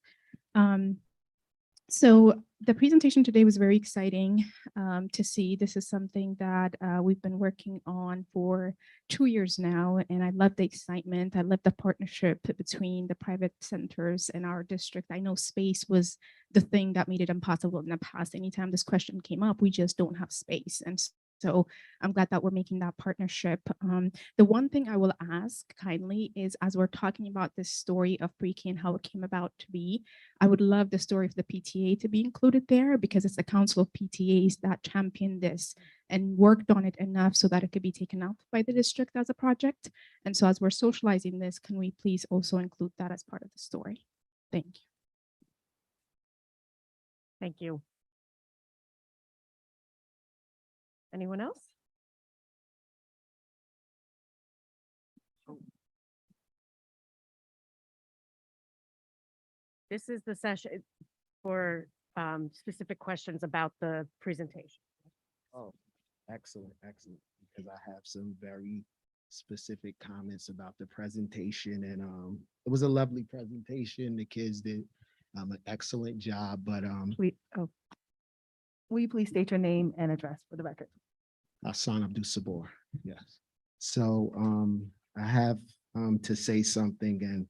So the presentation today was very exciting to see. This is something that we've been working on for 2 years now, and I love the excitement. I love the partnership between the private centers and our district. I know space was the thing that made it impossible in the past. Anytime this question came up, we just don't have space. And so I'm glad that we're making that partnership. The one thing I will ask kindly is, as we're talking about this story of pre-K and how it came about to be, I would love the story of the PTA to be included there, because it's the Council of PTAs that championed this and worked on it enough so that it could be taken up by the district as a project. And so as we're socializing this, can we please also include that as part of the story? Thank you. Thank you. Anyone else? This is the session for specific questions about the presentation. Oh, excellent, excellent. Because I have some very specific comments about the presentation, and it was a lovely presentation. The kids did an excellent job, but Will you please state your name and address for the record? Hassan Abdul Sabor, yes. So I have to say something, and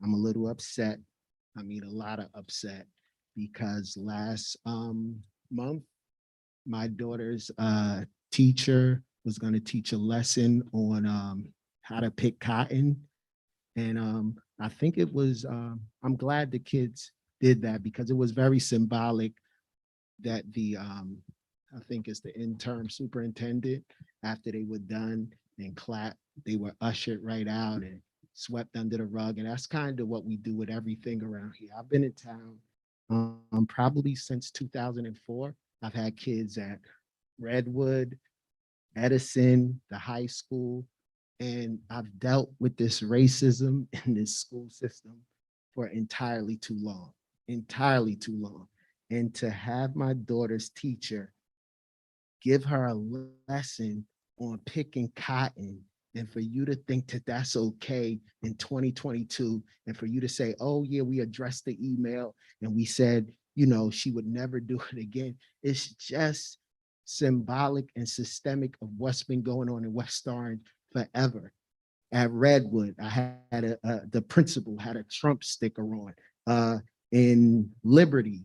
I'm a little upset. I mean, a lot of upset, because last month, my daughter's teacher was going to teach a lesson on how to pick cotton. And I think it was, I'm glad the kids did that, because it was very symbolic that the, I think it's the interim superintendent, after they were done and clapped, they were ushered right out and swept under the rug. And that's kind of what we do with everything around here. I've been in town probably since 2004. I've had kids at Redwood, Edison, the high school, and I've dealt with this racism in this school system for entirely too long. And to have my daughter's teacher give her a lesson on picking cotton, and for you to think that that's okay in 2022, and for you to say, oh yeah, we addressed the email and we said, you know, she would never do it again. It's just symbolic and systemic of what's been going on in West Orange forever. At Redwood, I had the principal had a Trump sticker on. In Liberty,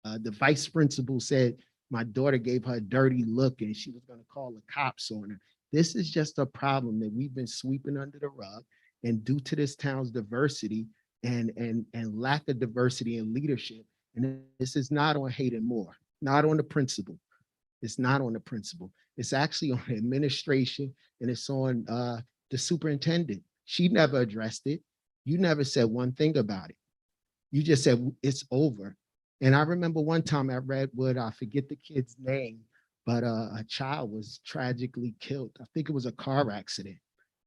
the vice principal said my daughter gave her a dirty look and she was going to call the cops on her. This is just a problem that we've been sweeping under the rug, and due to this town's diversity and lack of diversity in leadership. And this is not on Hayden Moore, not on the principal. It's not on the principal. It's actually on the administration, and it's on the superintendent. She never addressed it. You never said one thing about it. You just said it's over. And I remember one time at Redwood, I forget the kid's name, but a child was tragically killed. I think it was a car accident.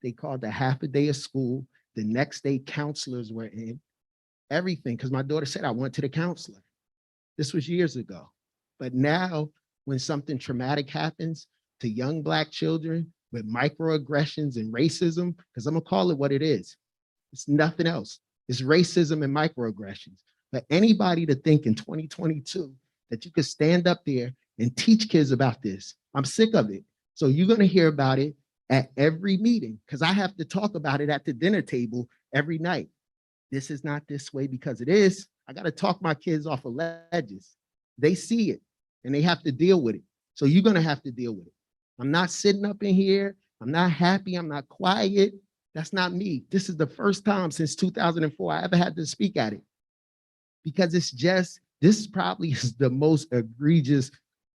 They called a half a day of school. The next day, counselors were in, everything, because my daughter said, I went to the counselor. This was years ago. But now, when something traumatic happens to young Black children with microaggressions and racism, because I'm gonna call it what it is, it's nothing else. It's racism and microaggressions. But anybody to think in 2022 that you could stand up there and teach kids about this, I'm sick of it. So you're gonna hear about it at every meeting, because I have to talk about it at the dinner table every night. This is not this way because it is. I gotta talk my kids off of ledges. They see it and they have to deal with it. So you're gonna have to deal with it. I'm not sitting up in here. I'm not happy. I'm not quiet. That's not me. This is the first time since 2004 I ever had to speak at it. Because this probably is the most egregious,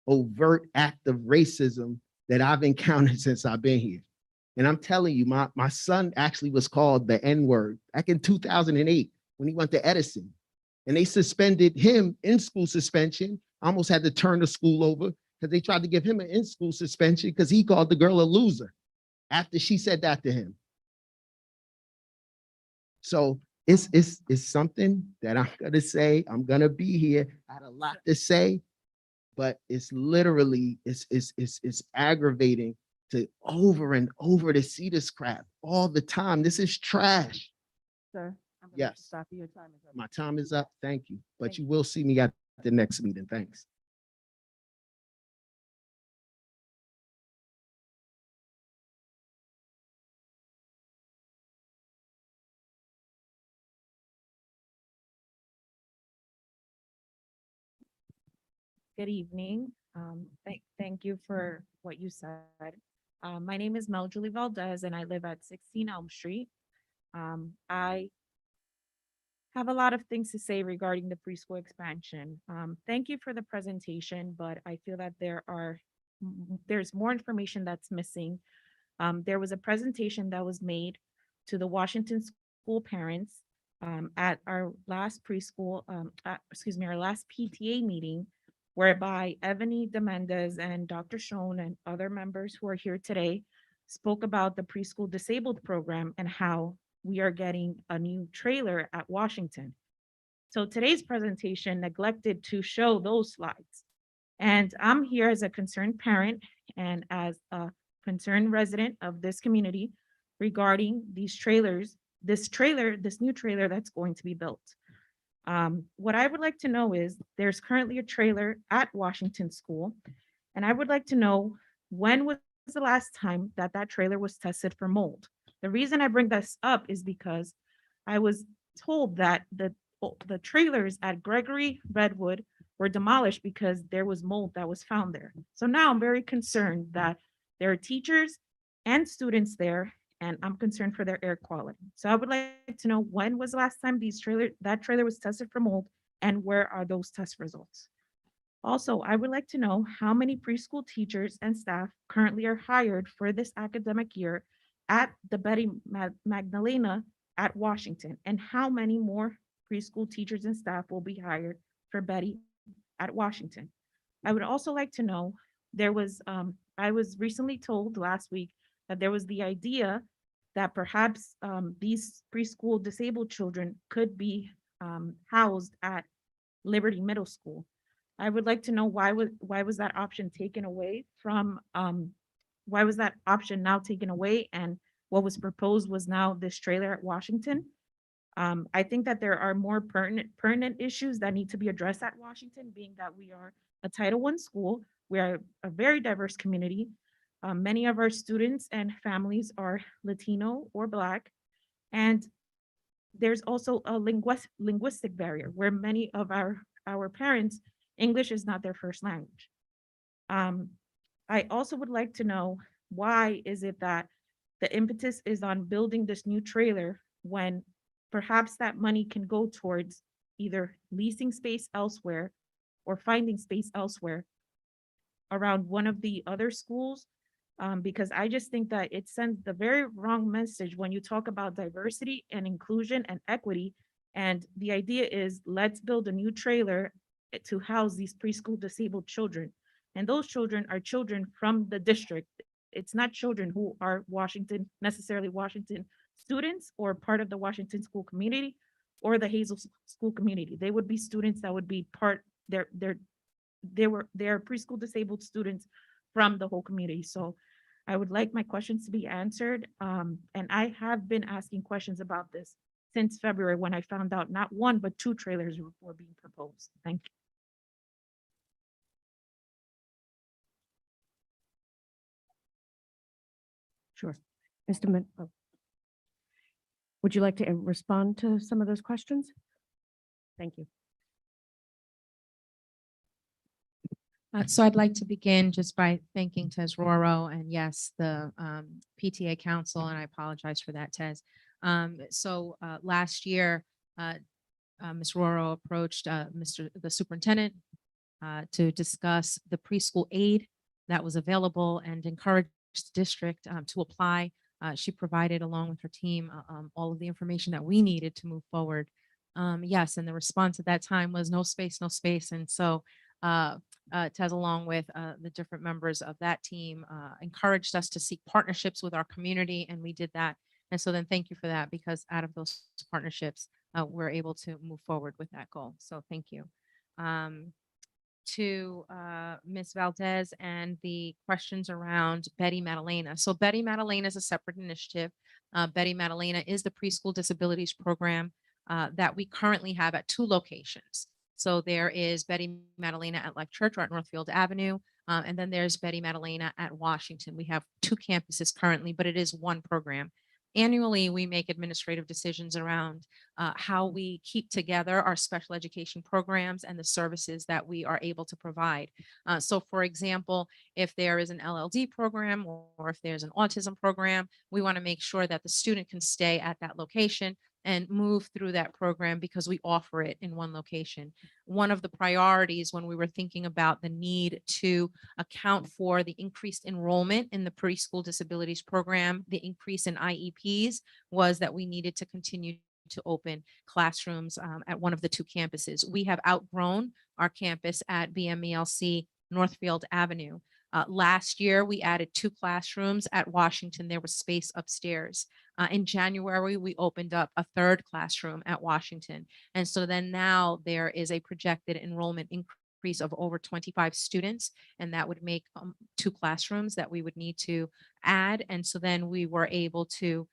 overt act of racism that I've encountered since I've been here. And I'm telling you, my son actually was called the N-word back in 2008 when he went to Edison. And they suspended him in-school suspension. Almost had to turn the school over because they tried to give him an in-school suspension because he called the girl a loser after she said that to him. So it's something that I'm gonna say. I'm gonna be here. I had a lot to say, but it's literally it's aggravating to over and over to see this crap all the time. This is trash. Sir, I'm gonna Yes. stop you. Your time is up. My time is up. Thank you. But Thank you will see me at the next meeting. Thanks. Good evening. Thank you for what you said. My name is Mel Julie Valdez and I live at 16 Elm Street. I have a lot of things to say regarding the preschool expansion. Thank you for the presentation, but I feel that there's more information that's missing. There was a presentation that was made to the Washington school parents at our last our last PTA meeting, whereby Ebony Demendez and Dr. Schoen and other members who are here today spoke about the preschool disabled program and how we are getting a new trailer at Washington. So today's presentation neglected to show those slides. And I'm here as a concerned parent and as a concerned resident of this community regarding these trailers, this new trailer that's going to be built. What I would like to know is there's currently a trailer at Washington School, and I would like to know when was the last time that that trailer was tested for mold. The reason I bring this up is because I was told that the trailers at Gregory Redwood were demolished because there was mold that was found there. So now I'm very concerned that there are teachers and students there, and I'm concerned for their air quality. So I would like to know when was the last time that trailer was tested for mold, and where are those test results? Also, I would like to know how many preschool teachers and staff currently are hired for this academic year at the Betty Magdalena at Washington, and how many more preschool teachers and staff will be hired for Betty at Washington. I would also like to know, I was recently told last week that there was the idea that perhaps these preschool disabled children could be housed at Liberty Middle School. I would like to know why was that option taken away from, why was that option now taken away, and what was proposed was now this trailer at Washington. I think that there are more pertinent issues that need to be addressed at Washington, being that we are a Title I school. We are a very diverse community. Many of our students and families are Latino or Black, and there's also a linguistic barrier where many of our parents, English is not their first language. I also would like to know, why is it that the impetus is on building this new trailer when perhaps that money can go towards either leasing space elsewhere or finding space elsewhere around one of the other schools? Because I just think that it sends the very wrong message when you talk about diversity and inclusion and equity. And the idea is, let's build a new trailer to house these preschool disabled children. And those children are children from the district. It's not children who are necessarily Washington students or part of the Washington school community or the Hazel school community. They would be students that would be they're preschool disabled students from the whole community. So I would like my questions to be answered. And I have been asking questions about this since February, when I found out not one, but two trailers were being proposed. Thank you. Sure. Mr. Would you like to respond to some of those questions? Thank you. So I'd like to begin just by thanking Tez Roro and yes, the PTA Council, and I apologize for that, Tez. Last year, Ms. Roro approached the superintendent to discuss the preschool aid that was available and encouraged the district to apply. She provided, along with her team, all of the information that we needed to move forward. Yes, and the response at that time was no space, no space. And so Tez, along with the different members of that team, encouraged us to seek partnerships with our community, and we did that. And so then thank you for that, because out of those partnerships, we're able to move forward with that goal. So thank you. To Ms. Valdez and the questions around Betty Madalena. So Betty Madalena is a separate initiative. Betty Madalena is the preschool disabilities program that we currently have at 2 locations. So there is Betty Madalena at Life Church or at Northfield Avenue, and then there's Betty Madalena at Washington. We have 2 campuses currently, but it is one program. Annually, we make administrative decisions around how we keep together our special education programs and the services that we are able to provide. So for example, if there is an LLD program or if there's an autism program, we want to make sure that the student can stay at that location and move through that program because we offer it in one location. One of the priorities when we were thinking about the need to account for the increased enrollment in the preschool disabilities program, the increase in IEPs, was that we needed to continue to open classrooms at one of the 2 campuses. We have outgrown our campus at BMELC Northfield Avenue. Last year, we added 2 classrooms at Washington. There was space upstairs. In January, we opened up a 3rd classroom at Washington. And so then now there is a projected enrollment increase of over 25 students, and that would make 2 classrooms that we would need to add. And so then we were able to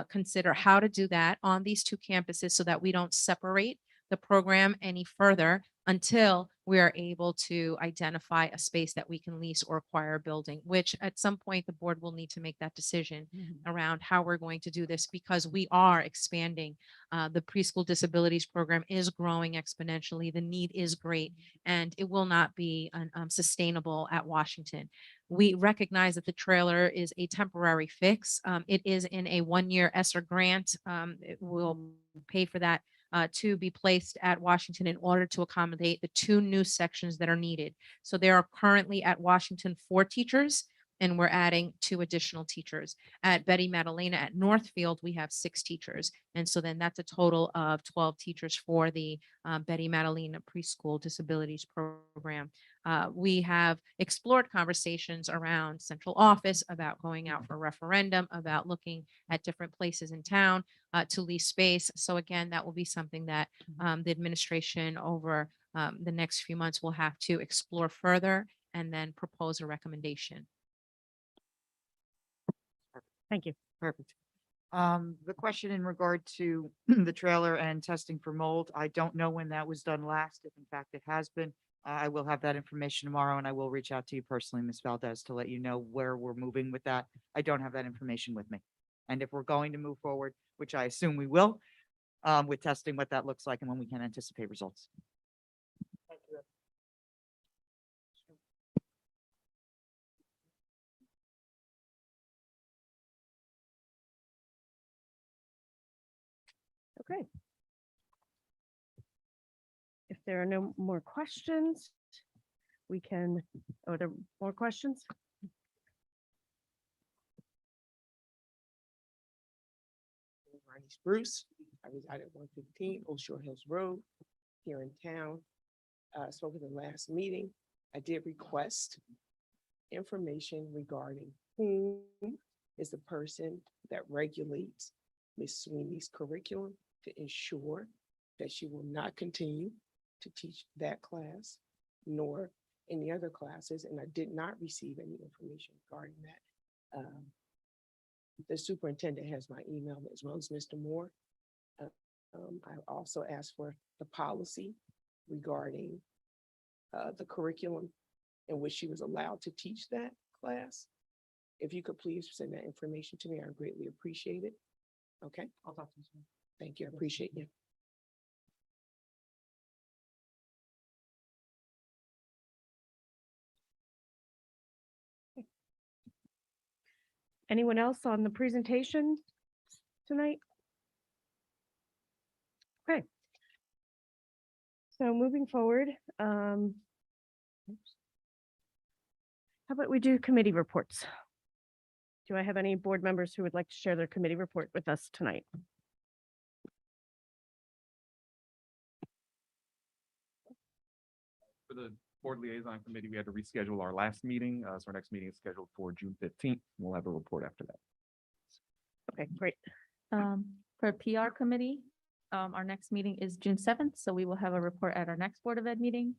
consider how to do that on these 2 campuses so that we don't separate the program any further until we are able to identify a space that we can lease or acquire a building, which at some point the board will need to make that decision around how we're going to do this, because we are expanding. The preschool disabilities program is growing exponentially. The need is great, and it will not be sustainable at Washington. We recognize that the trailer is a temporary fix. It is in a 1-year ESSER grant. It will pay for that to be placed at Washington in order to accommodate the 2 new sections that are needed. So there are currently at Washington 4 teachers, and we're adding 2 additional teachers. At Betty Madalena at Northfield, we have 6 teachers. And so then that's a total of 12 teachers for the Betty Madalena preschool disabilities program. We have explored conversations around central office, about going out for a referendum, about looking at different places in town to lease space. So again, that will be something that the administration over the next few months will have to explore further and then propose a recommendation. Thank you. Perfect. The question in regard to the trailer and testing for mold, I don't know when that was done last, if in fact it has been. I will have that information tomorrow, and I will reach out to you personally, Ms. Valdez, to let you know where we're moving with that. I don't have that information with me. And if we're going to move forward, which I assume we will, with testing, what that looks like and when we can anticipate results. Thank you. Okay. If there are no more questions, we can, are there more questions? Ronnie Spruce. I reside at 115 Old Shore Hills Road here in town. Spoke at the last meeting. I did request information regarding whom is the person that regulates Ms. Sweeney's curriculum to ensure that she will not continue to teach that class nor any other classes. And I did not receive any information regarding that. The superintendent has my email as well as Mr. Moore. I also asked for the policy regarding the curriculum in which she was allowed to teach that class. If you could please send that information to me, I greatly appreciate it. Okay, I'll talk to you soon. Thank you, I appreciate you. Anyone else on the presentation tonight? Okay. So moving forward, how about we do committee reports? Do I have any board members who would like to share their committee report with us tonight? For the board liaison committee, we had to reschedule our last meeting. So our next meeting is scheduled for June 15th. We'll have a report after that. Okay, great. For PR committee, our next meeting is June 7th, so we will have a report at our next Board of Ed meeting.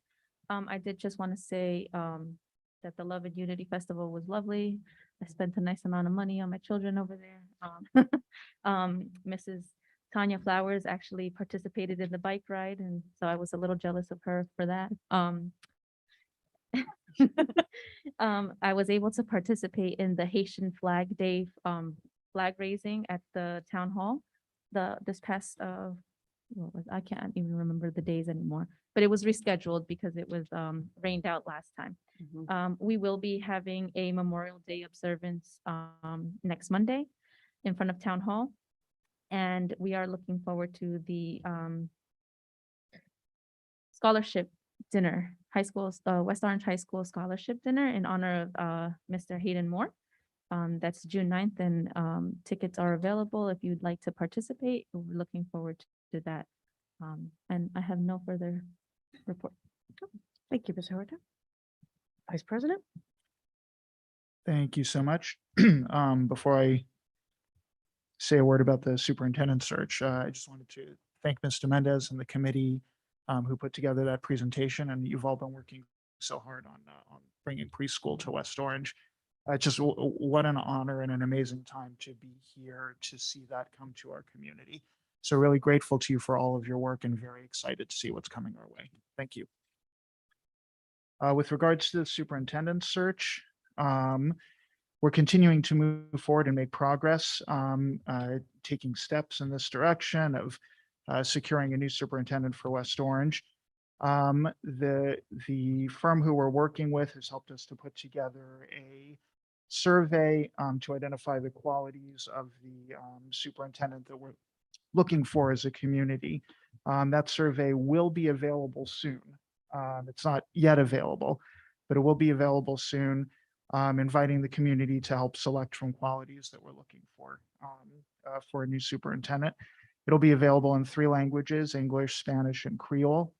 I did just want to say that the Love and Unity Festival was lovely. I spent a nice amount of money on my children over there. Mrs. Tanya Flowers actually participated in the bike ride, and so I was a little jealous of her for that. I was able to participate in the Haitian Flag Day flag raising at the town hall. This past I can't even remember the days anymore, but it was rescheduled because it was rained out last time. We will be having a Memorial Day observance next Monday in front of town hall. And we are looking forward to the scholarship dinner, West Orange High School scholarship dinner in honor of Mr. Hayden Moore. That's June 9th, and tickets are available if you'd like to participate. We're looking forward to that. And I have no further report. Thank you, Ms. Huerta. Vice President? Thank you so much. Before I say a word about the superintendent search, I just wanted to thank Mr. Mendez and the committee who put together that presentation, and you've all been working so hard on bringing preschool to West Orange. Just what an honor and an amazing time to be here to see that come to our community. So really grateful to you for all of your work and very excited to see what's coming our way. Thank you. With regards to the superintendent search, we're continuing to move forward and make progress, taking steps in this direction of securing a new superintendent for West Orange. The firm who we're working with has helped us to put together a survey to identify the qualities of the superintendent that we're looking for as a community. That survey will be available soon. It's not yet available, but it will be available soon, inviting the community to help select from qualities that we're looking for a new superintendent. It'll be available in 3 languages, English, Spanish, and Creole,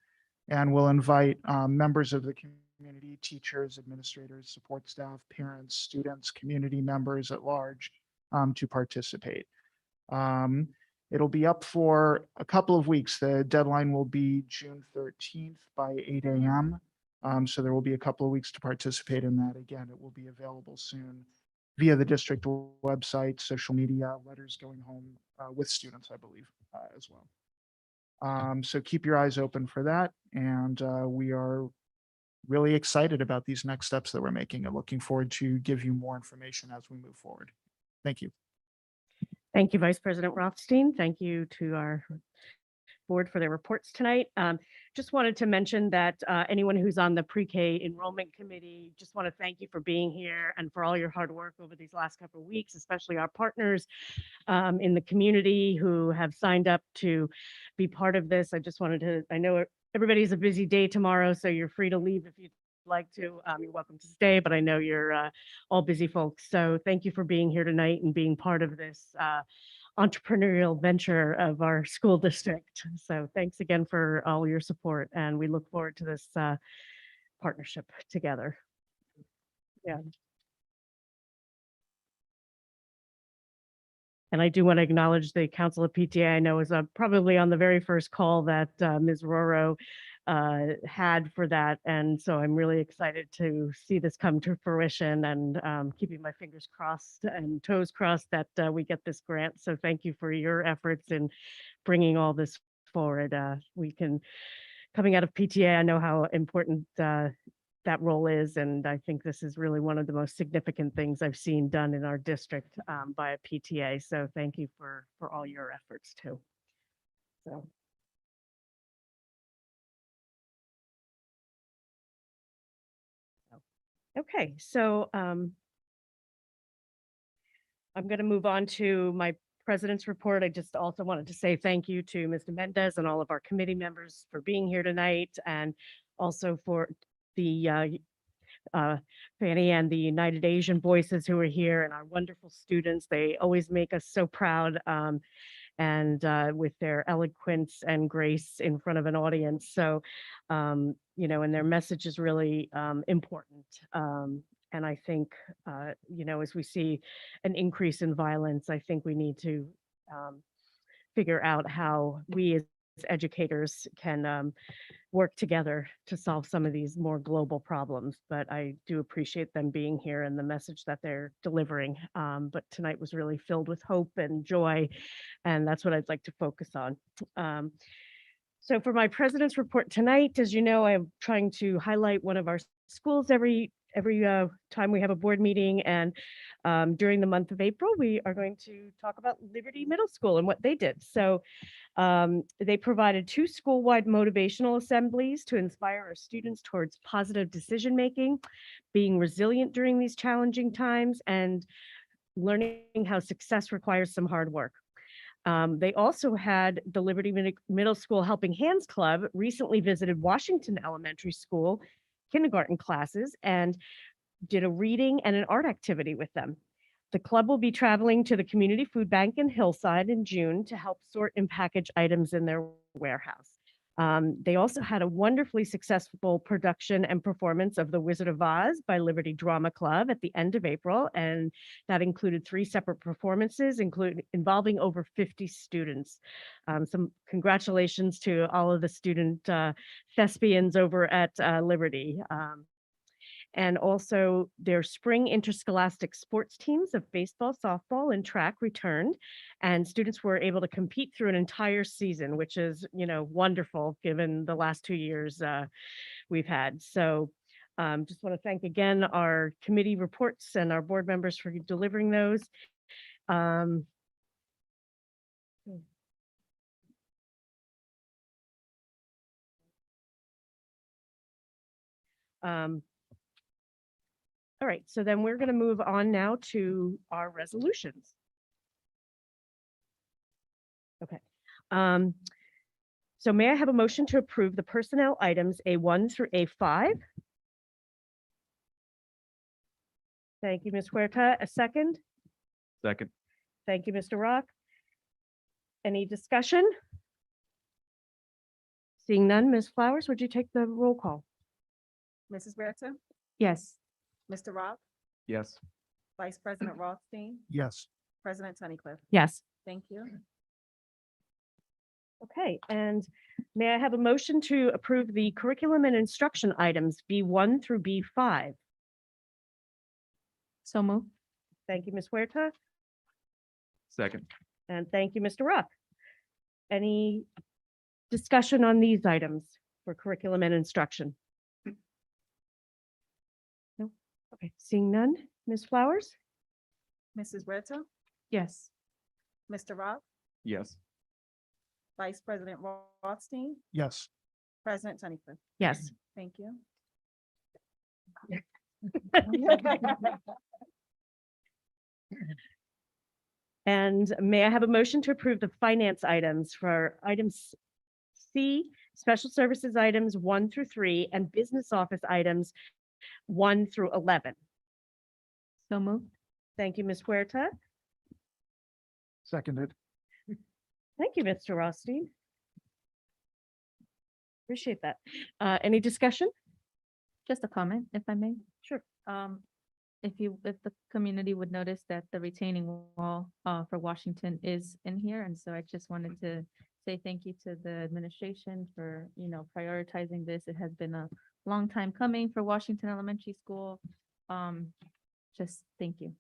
and we'll invite members of the community, teachers, administrators, support staff, parents, students, community members at large to participate. It'll be up for a couple of weeks. The deadline will be June 13th by 8 a.m. So there will be a couple of weeks to participate in that. Again, it will be available soon via the district website, social media, letters going home with students, I believe, as well. So keep your eyes open for that. And we are really excited about these next steps that we're making and looking forward to give you more information as we move forward. Thank you. Thank you, Vice President Rothstein. Thank you to our board for their reports tonight. Just wanted to mention that anyone who's on the pre-K enrollment committee, just want to thank you for being here and for all your hard work over these last couple of weeks, especially our partners in the community who have signed up to be part of this. I just wanted to, I know everybody's a busy day tomorrow, so you're free to leave if you'd like to. You're welcome to stay, but I know you're all busy folks. So thank you for being here tonight and being part of this entrepreneurial venture of our school district. So thanks again for all your support, and we look forward to this partnership together. Yeah. And I do want to acknowledge the Council of PTA. I know is probably on the very first call that Ms. Roro had for that. And so I'm really excited to see this come to fruition and keeping my fingers crossed and toes crossed that we get this grant. So thank you for your efforts in bringing all this forward. We can, coming out of PTA, I know how important that role is. And I think this is really one of the most significant things I've seen done in our district by a PTA. So thank you for all your efforts too. So. Okay, so I'm going to move on to my president's report. I just also wanted to say thank you to Mr. Mendez and all of our committee members for being here tonight, and also for the Fanny and the United Asian Voices who are here, and our wonderful students. They always make us so proud, and with their eloquence and grace in front of an audience. So, and their message is really important. And I think, as we see an increase in violence, I think we need to figure out how we as educators can work together to solve some of these more global problems. But I do appreciate them being here and the message that they're delivering. But tonight was really filled with hope and joy, and that's what I'd like to focus on. So for my president's report tonight, as you know, I'm trying to highlight one of our schools every time we have a board meeting, and during the month of April, we are going to talk about Liberty Middle School and what they did. So they provided 2 school-wide motivational assemblies to inspire our students towards positive decision-making, being resilient during these challenging times, and learning how success requires some hard work. They also had the Liberty Middle School Helping Hands Club recently visited Washington Elementary School kindergarten classes and did a reading and an art activity with them. The club will be traveling to the community food bank in Hillside in June to help sort and package items in their warehouse. They also had a wonderfully successful production and performance of The Wizard of Oz by Liberty Drama Club at the end of April, and that included 3 separate performances, involving over 50 students. Some congratulations to all of the student thespians over at Liberty. And also their spring interscholastic sports teams of baseball, softball, and track returned, and students were able to compete through an entire season, which is, wonderful given the last 2 years we've had. So just want to thank again our committee reports and our board members for delivering those. All right, so then we're going to move on now to our resolutions. Okay. So may I have a motion to approve the personnel items A1 through A5? Thank you, Ms. Huerta. A second? Second. Thank you, Mr. Rock. Any discussion? Seeing none, Ms. Flowers, would you take the roll call? Mrs. Huerta, Yes. Mr. Rock, Yes. Vice President Rothstein, Yes. President Tunnicliffe. Yes. Thank you. Okay, and may I have a motion to approve the curriculum and instruction items B1 through B5? So moved. Thank you, Ms. Huerta, Second. and thank you, Mr. Rock. Any discussion on these items for curriculum and instruction? No? Okay, seeing none, Ms. Flowers? Mrs. Huerta, Yes. Mr. Rock, Yes. Vice President Rothstein, Yes. President Tunnicliffe. Yes. Thank you. And may I have a motion to approve the finance items for items C, special services items 1 through 3, and business office items 1 through 11? So moved. Thank you, Ms. Huerta. Seconded. Thank you, Mr. Rothstein. Appreciate that. Any discussion? Just a comment, if I may. Sure. If the community would notice that the retaining wall for Washington is in here, and so I just wanted to say thank you to the administration for, prioritizing this. It has been a long time coming for Washington Elementary School. Just thank you.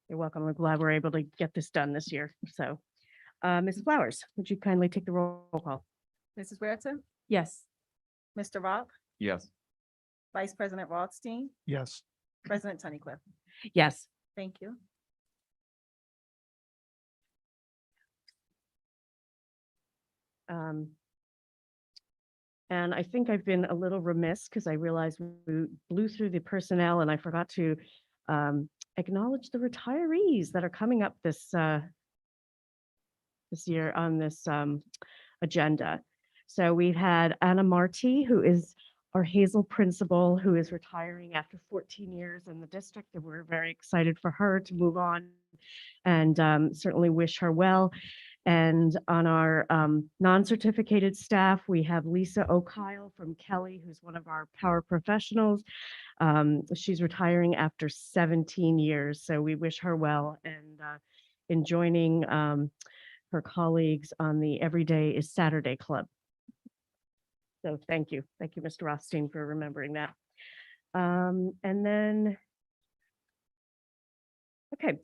You're welcome. We're glad we're able to get this done this year. So, Ms. Flowers, would you kindly take the roll call? Mrs. Huerta, Yes. Mr. Rock, Yes. Vice President Rothstein, Yes. President Tunnicliffe. Yes. Thank you. And I think I've been a little remiss because I realized we blew through the personnel and I forgot to acknowledge the retirees that are coming up this year on this agenda. So we've had Anna Marty, who is our Hazel principal, who is retiring after 14 years in the district, and we're very excited for her to move on and certainly wish her well. And on our non-certificated staff, we have Lisa O'Kyle from Kelly, who's one of our power professionals. She's retiring after 17 years, so we wish her well and in joining her colleagues on the Every Day is Saturday Club. So thank you. Thank you, Mr. Rothstein, for remembering that. And then, okay,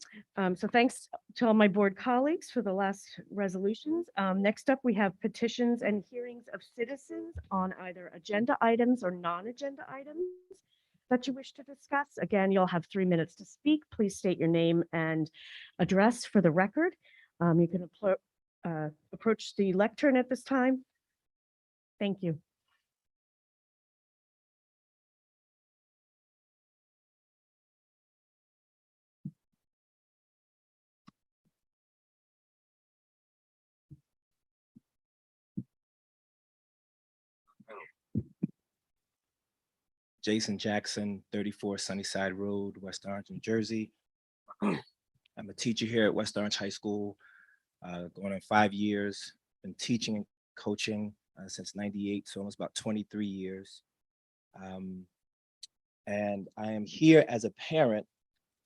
so thanks to all my board colleagues for the last resolutions. Next up, we have petitions and hearings of citizens on either agenda items or non-agenda items that you wish to discuss. Again, you'll have 3 minutes to speak. Please state your name and address for the record. You can approach the lectern at this time. Thank you. Jason Jackson, 34 Sunnyside Road, West Orange, New Jersey. I'm a teacher here at West Orange High School, going on 5 years, been teaching and coaching since '98, so almost about 23 years. And I am here as a parent,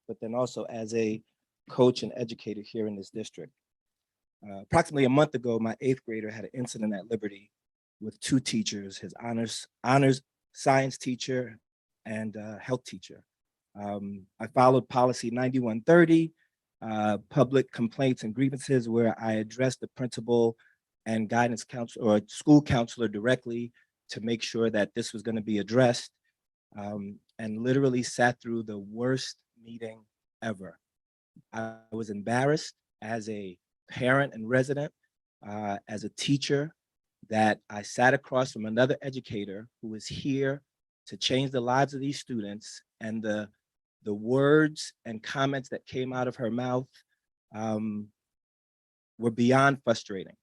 but then also as a coach and educator here in this district. Approximately a month ago, my 8th grader had an incident at Liberty with 2 teachers, his honors science teacher and health teacher. I followed policy 9130, public complaints and grievances, where I addressed the principal and guidance counselor or school counselor directly to make sure that this was going to be addressed, and literally sat through the worst meeting ever. I was embarrassed as a parent and resident, as a teacher, that I sat across from another educator who is here to change the lives of these students, and the words and comments that came out of her mouth were beyond frustrating.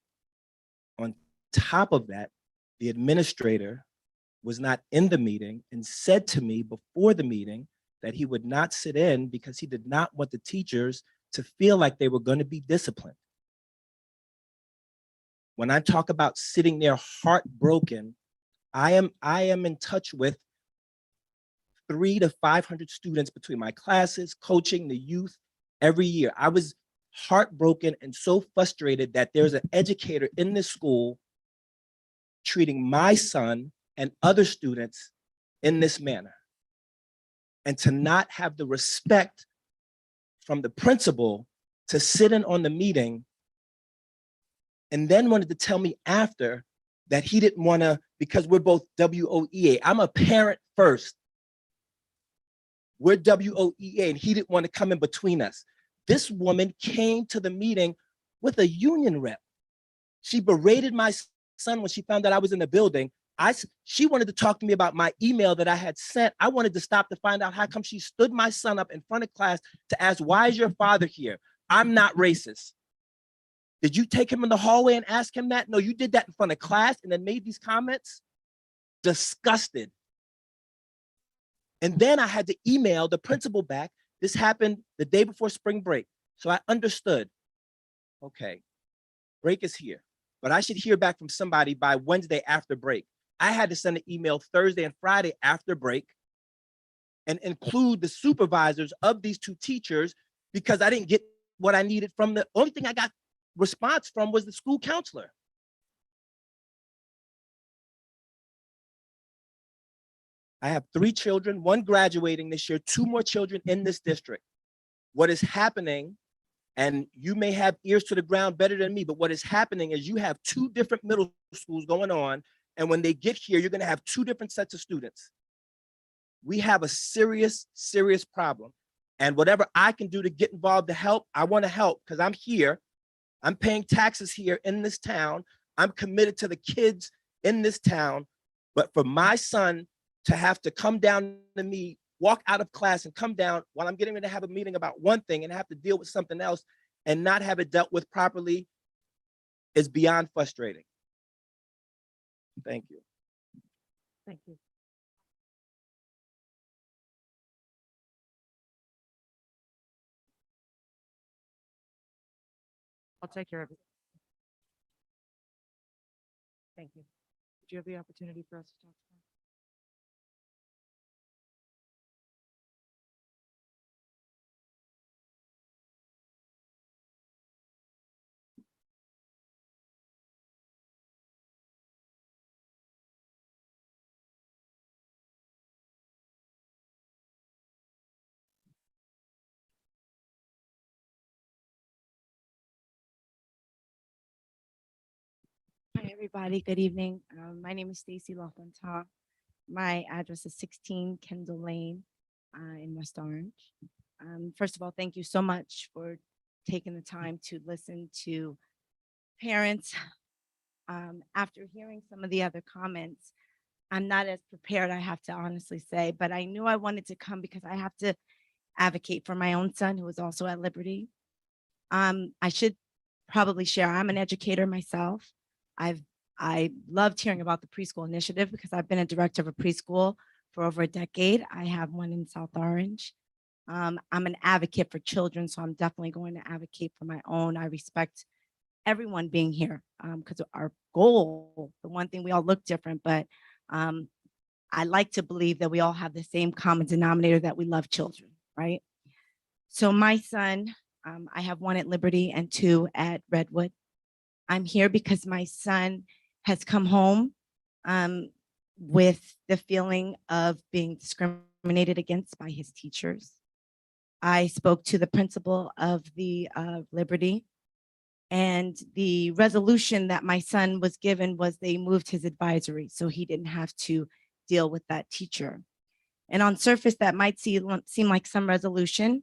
On top of that, the administrator was not in the meeting and said to me before the meeting that he would not sit in because he did not want the teachers to feel like they were going to be disciplined. When I talk about sitting there heartbroken, I am in touch with 300 to 500 students between my classes, coaching the youth every year. I was heartbroken and so frustrated that there's an educator in this school treating my son and other students in this manner. And to not have the respect from the principal to sit in on the meeting, and then wanted to tell me after that he didn't want to, because we're both WOEA. I'm a parent first. We're WOEA, and he didn't want to come in between us. This woman came to the meeting with a union rep. She berated my son when she found out I was in the building. She wanted to talk to me about my email that I had sent. I wanted to stop to find out how come she stood my son up in front of class to ask, why is your father here? I'm not racist. Did you take him in the hallway and ask him that? No, you did that in front of class and then made these comments? Disgusted. And then I had to email the principal back. This happened the day before spring break. So I understood, okay, break is here, but I should hear back from somebody by Wednesday after break. I had to send an email Thursday and Friday after break and include the supervisors of these 2 teachers because I didn't get what I needed from the only thing I got response from was the school counselor. I have 3 children, 1 graduating this year, 2 more children in this district. What is happening, and you may have ears to the ground better than me, but what is happening is you have 2 different middle schools going on, and when they get here, you're going to have 2 different sets of students. We have a serious, serious problem. And whatever I can do to get involved to help, I want to help because I'm here. I'm paying taxes here in this town. I'm committed to the kids in this town. But for my son to have to come down to me walk out of class and come down while I'm getting ready to have a meeting about one thing and have to deal with something else and not have it dealt with properly is beyond frustrating. Thank you. Thank you. I'll take care of it. Thank you. Did you have the opportunity for us to talk? Hi, everybody. Good evening. My name is Stacy LaFontaine. My address is 16 Kendall Lane in West Orange. First of all, thank you so much for taking the time to listen to parents. After hearing some of the other comments, I'm not as prepared, I have to honestly say, but I knew I wanted to come because I have to advocate for my own son who is also at Liberty. I should probably share, I'm an educator myself. I loved hearing about the preschool initiative because I've been a director of a preschool for over a decade. I have one in South Orange. I'm an advocate for children, so I'm definitely going to advocate for my own. I respect everyone being here because our goal, the one thing we all look different, but I like to believe that we all have the same common denominator, that we love children, right? So my son, I have one at Liberty and two at Redwood. I'm here because my son has come home with the feeling of being discriminated against by his teachers. I spoke to the principal of the Liberty, and the resolution that my son was given was they moved his advisory so he didn't have to deal with that teacher. And on surface, that might seem like some resolution,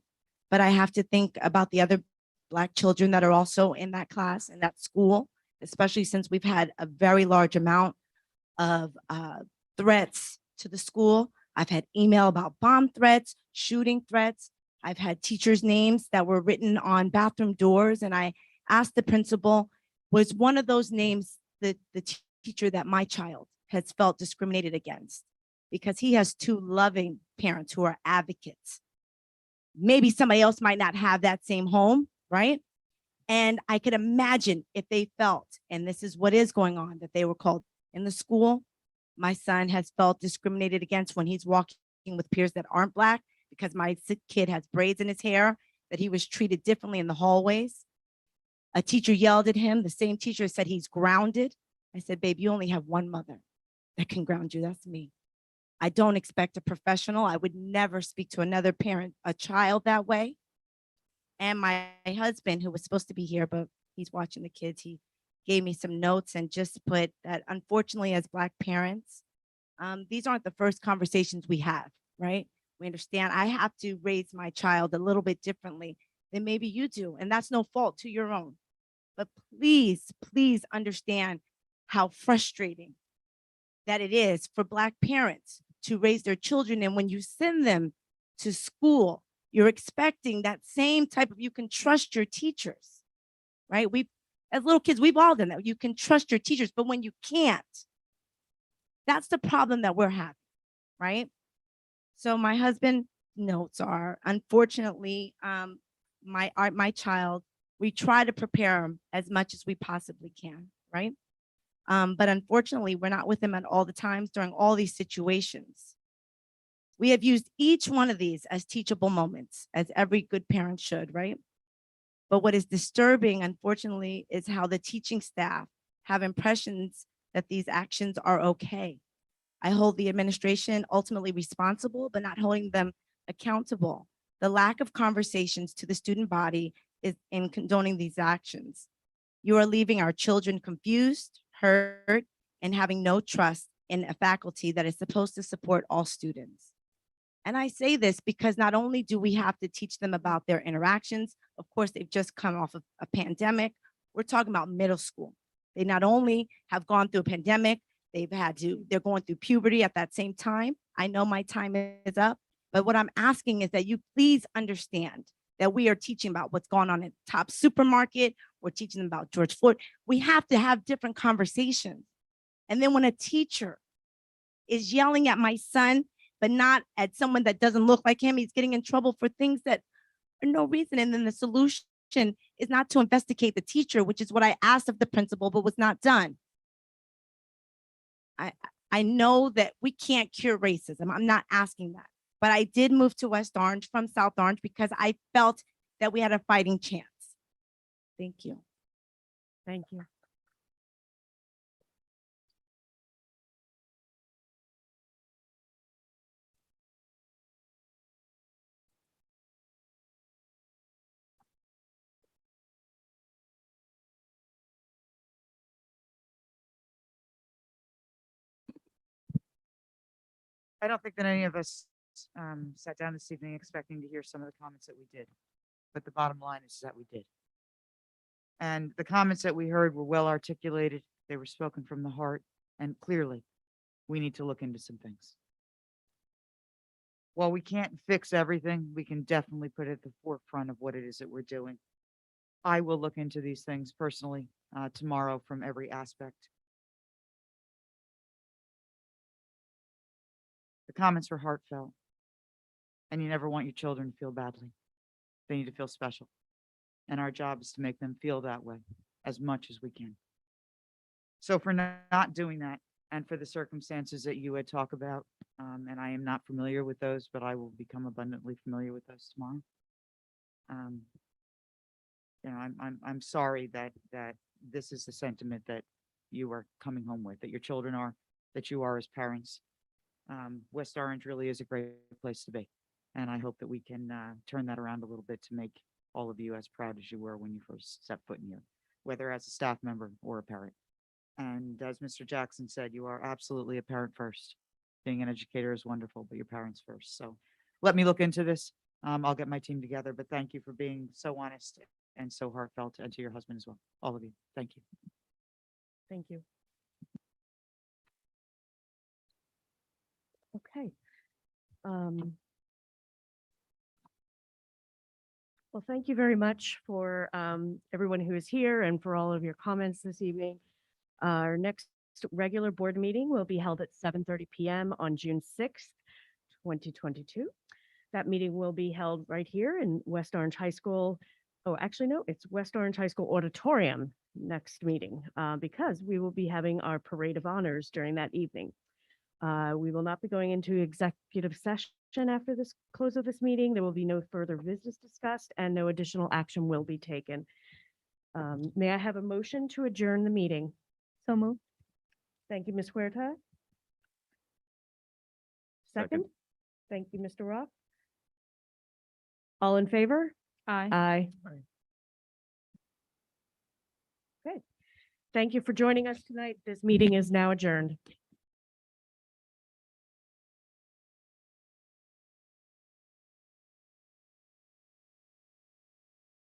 but I have to think about the other Black children that are also in that class and that school, especially since we've had a very large amount of threats to the school. I've had email about bomb threats, shooting threats. I've had teachers' names that were written on bathroom doors. And I asked the principal, was one of those names the teacher that my child has felt discriminated against? Because he has two loving parents who are advocates. Maybe somebody else might not have that same home, right? And I could imagine if they felt, and this is what is going on, that they were called in the school. My son has felt discriminated against when he's walking with peers that aren't Black, because my kid has braids in his hair, that he was treated differently in the hallways. A teacher yelled at him. The same teacher said he's grounded. I said, babe, you only have one mother that can ground you. That's me. I don't expect a professional. I would never speak to another parent, a child that way. And my husband, who was supposed to be here, but he's watching the kids, he gave me some notes and just put that, unfortunately, as Black parents, these aren't the first conversations we have, right? We understand I have to raise my child a little bit differently than maybe you do. And that's no fault to your own. But please, please understand how frustrating that it is for Black parents to raise their children. And when you send them to school, you're expecting that same type of, you can trust your teachers, right? As little kids, we've all done that. You can trust your teachers, but when you can't, that's the problem that we're having, right? So my husband's notes are, unfortunately, my child, we try to prepare him as much as we possibly can, right? But unfortunately, we're not with him at all the times during all these situations. We have used each one of these as teachable moments, as every good parent should, right? But what is disturbing, unfortunately, is how the teaching staff have impressions that these actions are okay. I hold the administration ultimately responsible, but not holding them accountable. The lack of conversations to the student body is in condoning these actions. You are leaving our children confused, hurt, and having no trust in a faculty that is supposed to support all students. And I say this because not only do we have to teach them about their interactions, of course, they've just come off of a pandemic. We're talking about middle school. They not only have gone through a pandemic, they're going through puberty at that same time. I know my time is up, But what I'm asking is that you please understand that we are teaching about what's going on at Top Supermarket. We're teaching them about George Floyd. We have to have different conversations. And then when a teacher is yelling at my son, but not at someone that doesn't look like him, he's getting in trouble for things that are no reason. And then the solution is not to investigate the teacher, which is what I asked of the principal, but was not done. I know that we can't cure racism. I'm not asking that. But I did move to West Orange from South Orange because I felt that we had a fighting chance. Thank you. Thank you. I don't think that any of us sat down this evening expecting to hear some of the comments that we did. But the bottom line is that we did. And the comments that we heard were well articulated. They were spoken from the heart. And clearly, we need to look into some things. While we can't fix everything, we can definitely put it at the forefront of what it is that we're doing. I will look into these things personally tomorrow from every aspect. The comments were heartfelt. And you never want your children to feel badly. They need to feel special. And our job is to make them feel that way as much as we can. So for not doing that, and for the circumstances that you had talked about, and I am not familiar with those, but I will become abundantly familiar with those tomorrow. I'm sorry that this is the sentiment that you are coming home with, that your children are, that you are as parents. West Orange really is a great place to be. And I hope that we can turn that around a little bit to make all of you as proud as you were when you first stepped foot in here, whether as a staff member or a parent. And as Mr. Jackson said, you are absolutely a parent first. Being an educator is wonderful, but your parents first. So let me look into this. I'll get my team together, but thank you for being so honest and so heartfelt, and to your husband as well. All of you. Thank you. Thank you. Okay. Well, thank you very much for everyone who is here and for all of your comments this evening. Our next regular board meeting will be held at 7:30 p.m. on June 6th, 2022. That meeting will be held right here in West Orange High School. Oh, actually, no, it's West Orange High School Auditorium next meeting because we will be having our parade of honors during that evening. We will not be going into executive session after this close of this meeting. There will be no further business discussed and no additional action will be taken. May I have a motion to adjourn the meeting? So moved. Thank you, Ms. Huerta. Second? Thank you, Mr. Roth. All in favor? Aye. Aye. Okay. Thank you for joining us tonight. This meeting is now adjourned.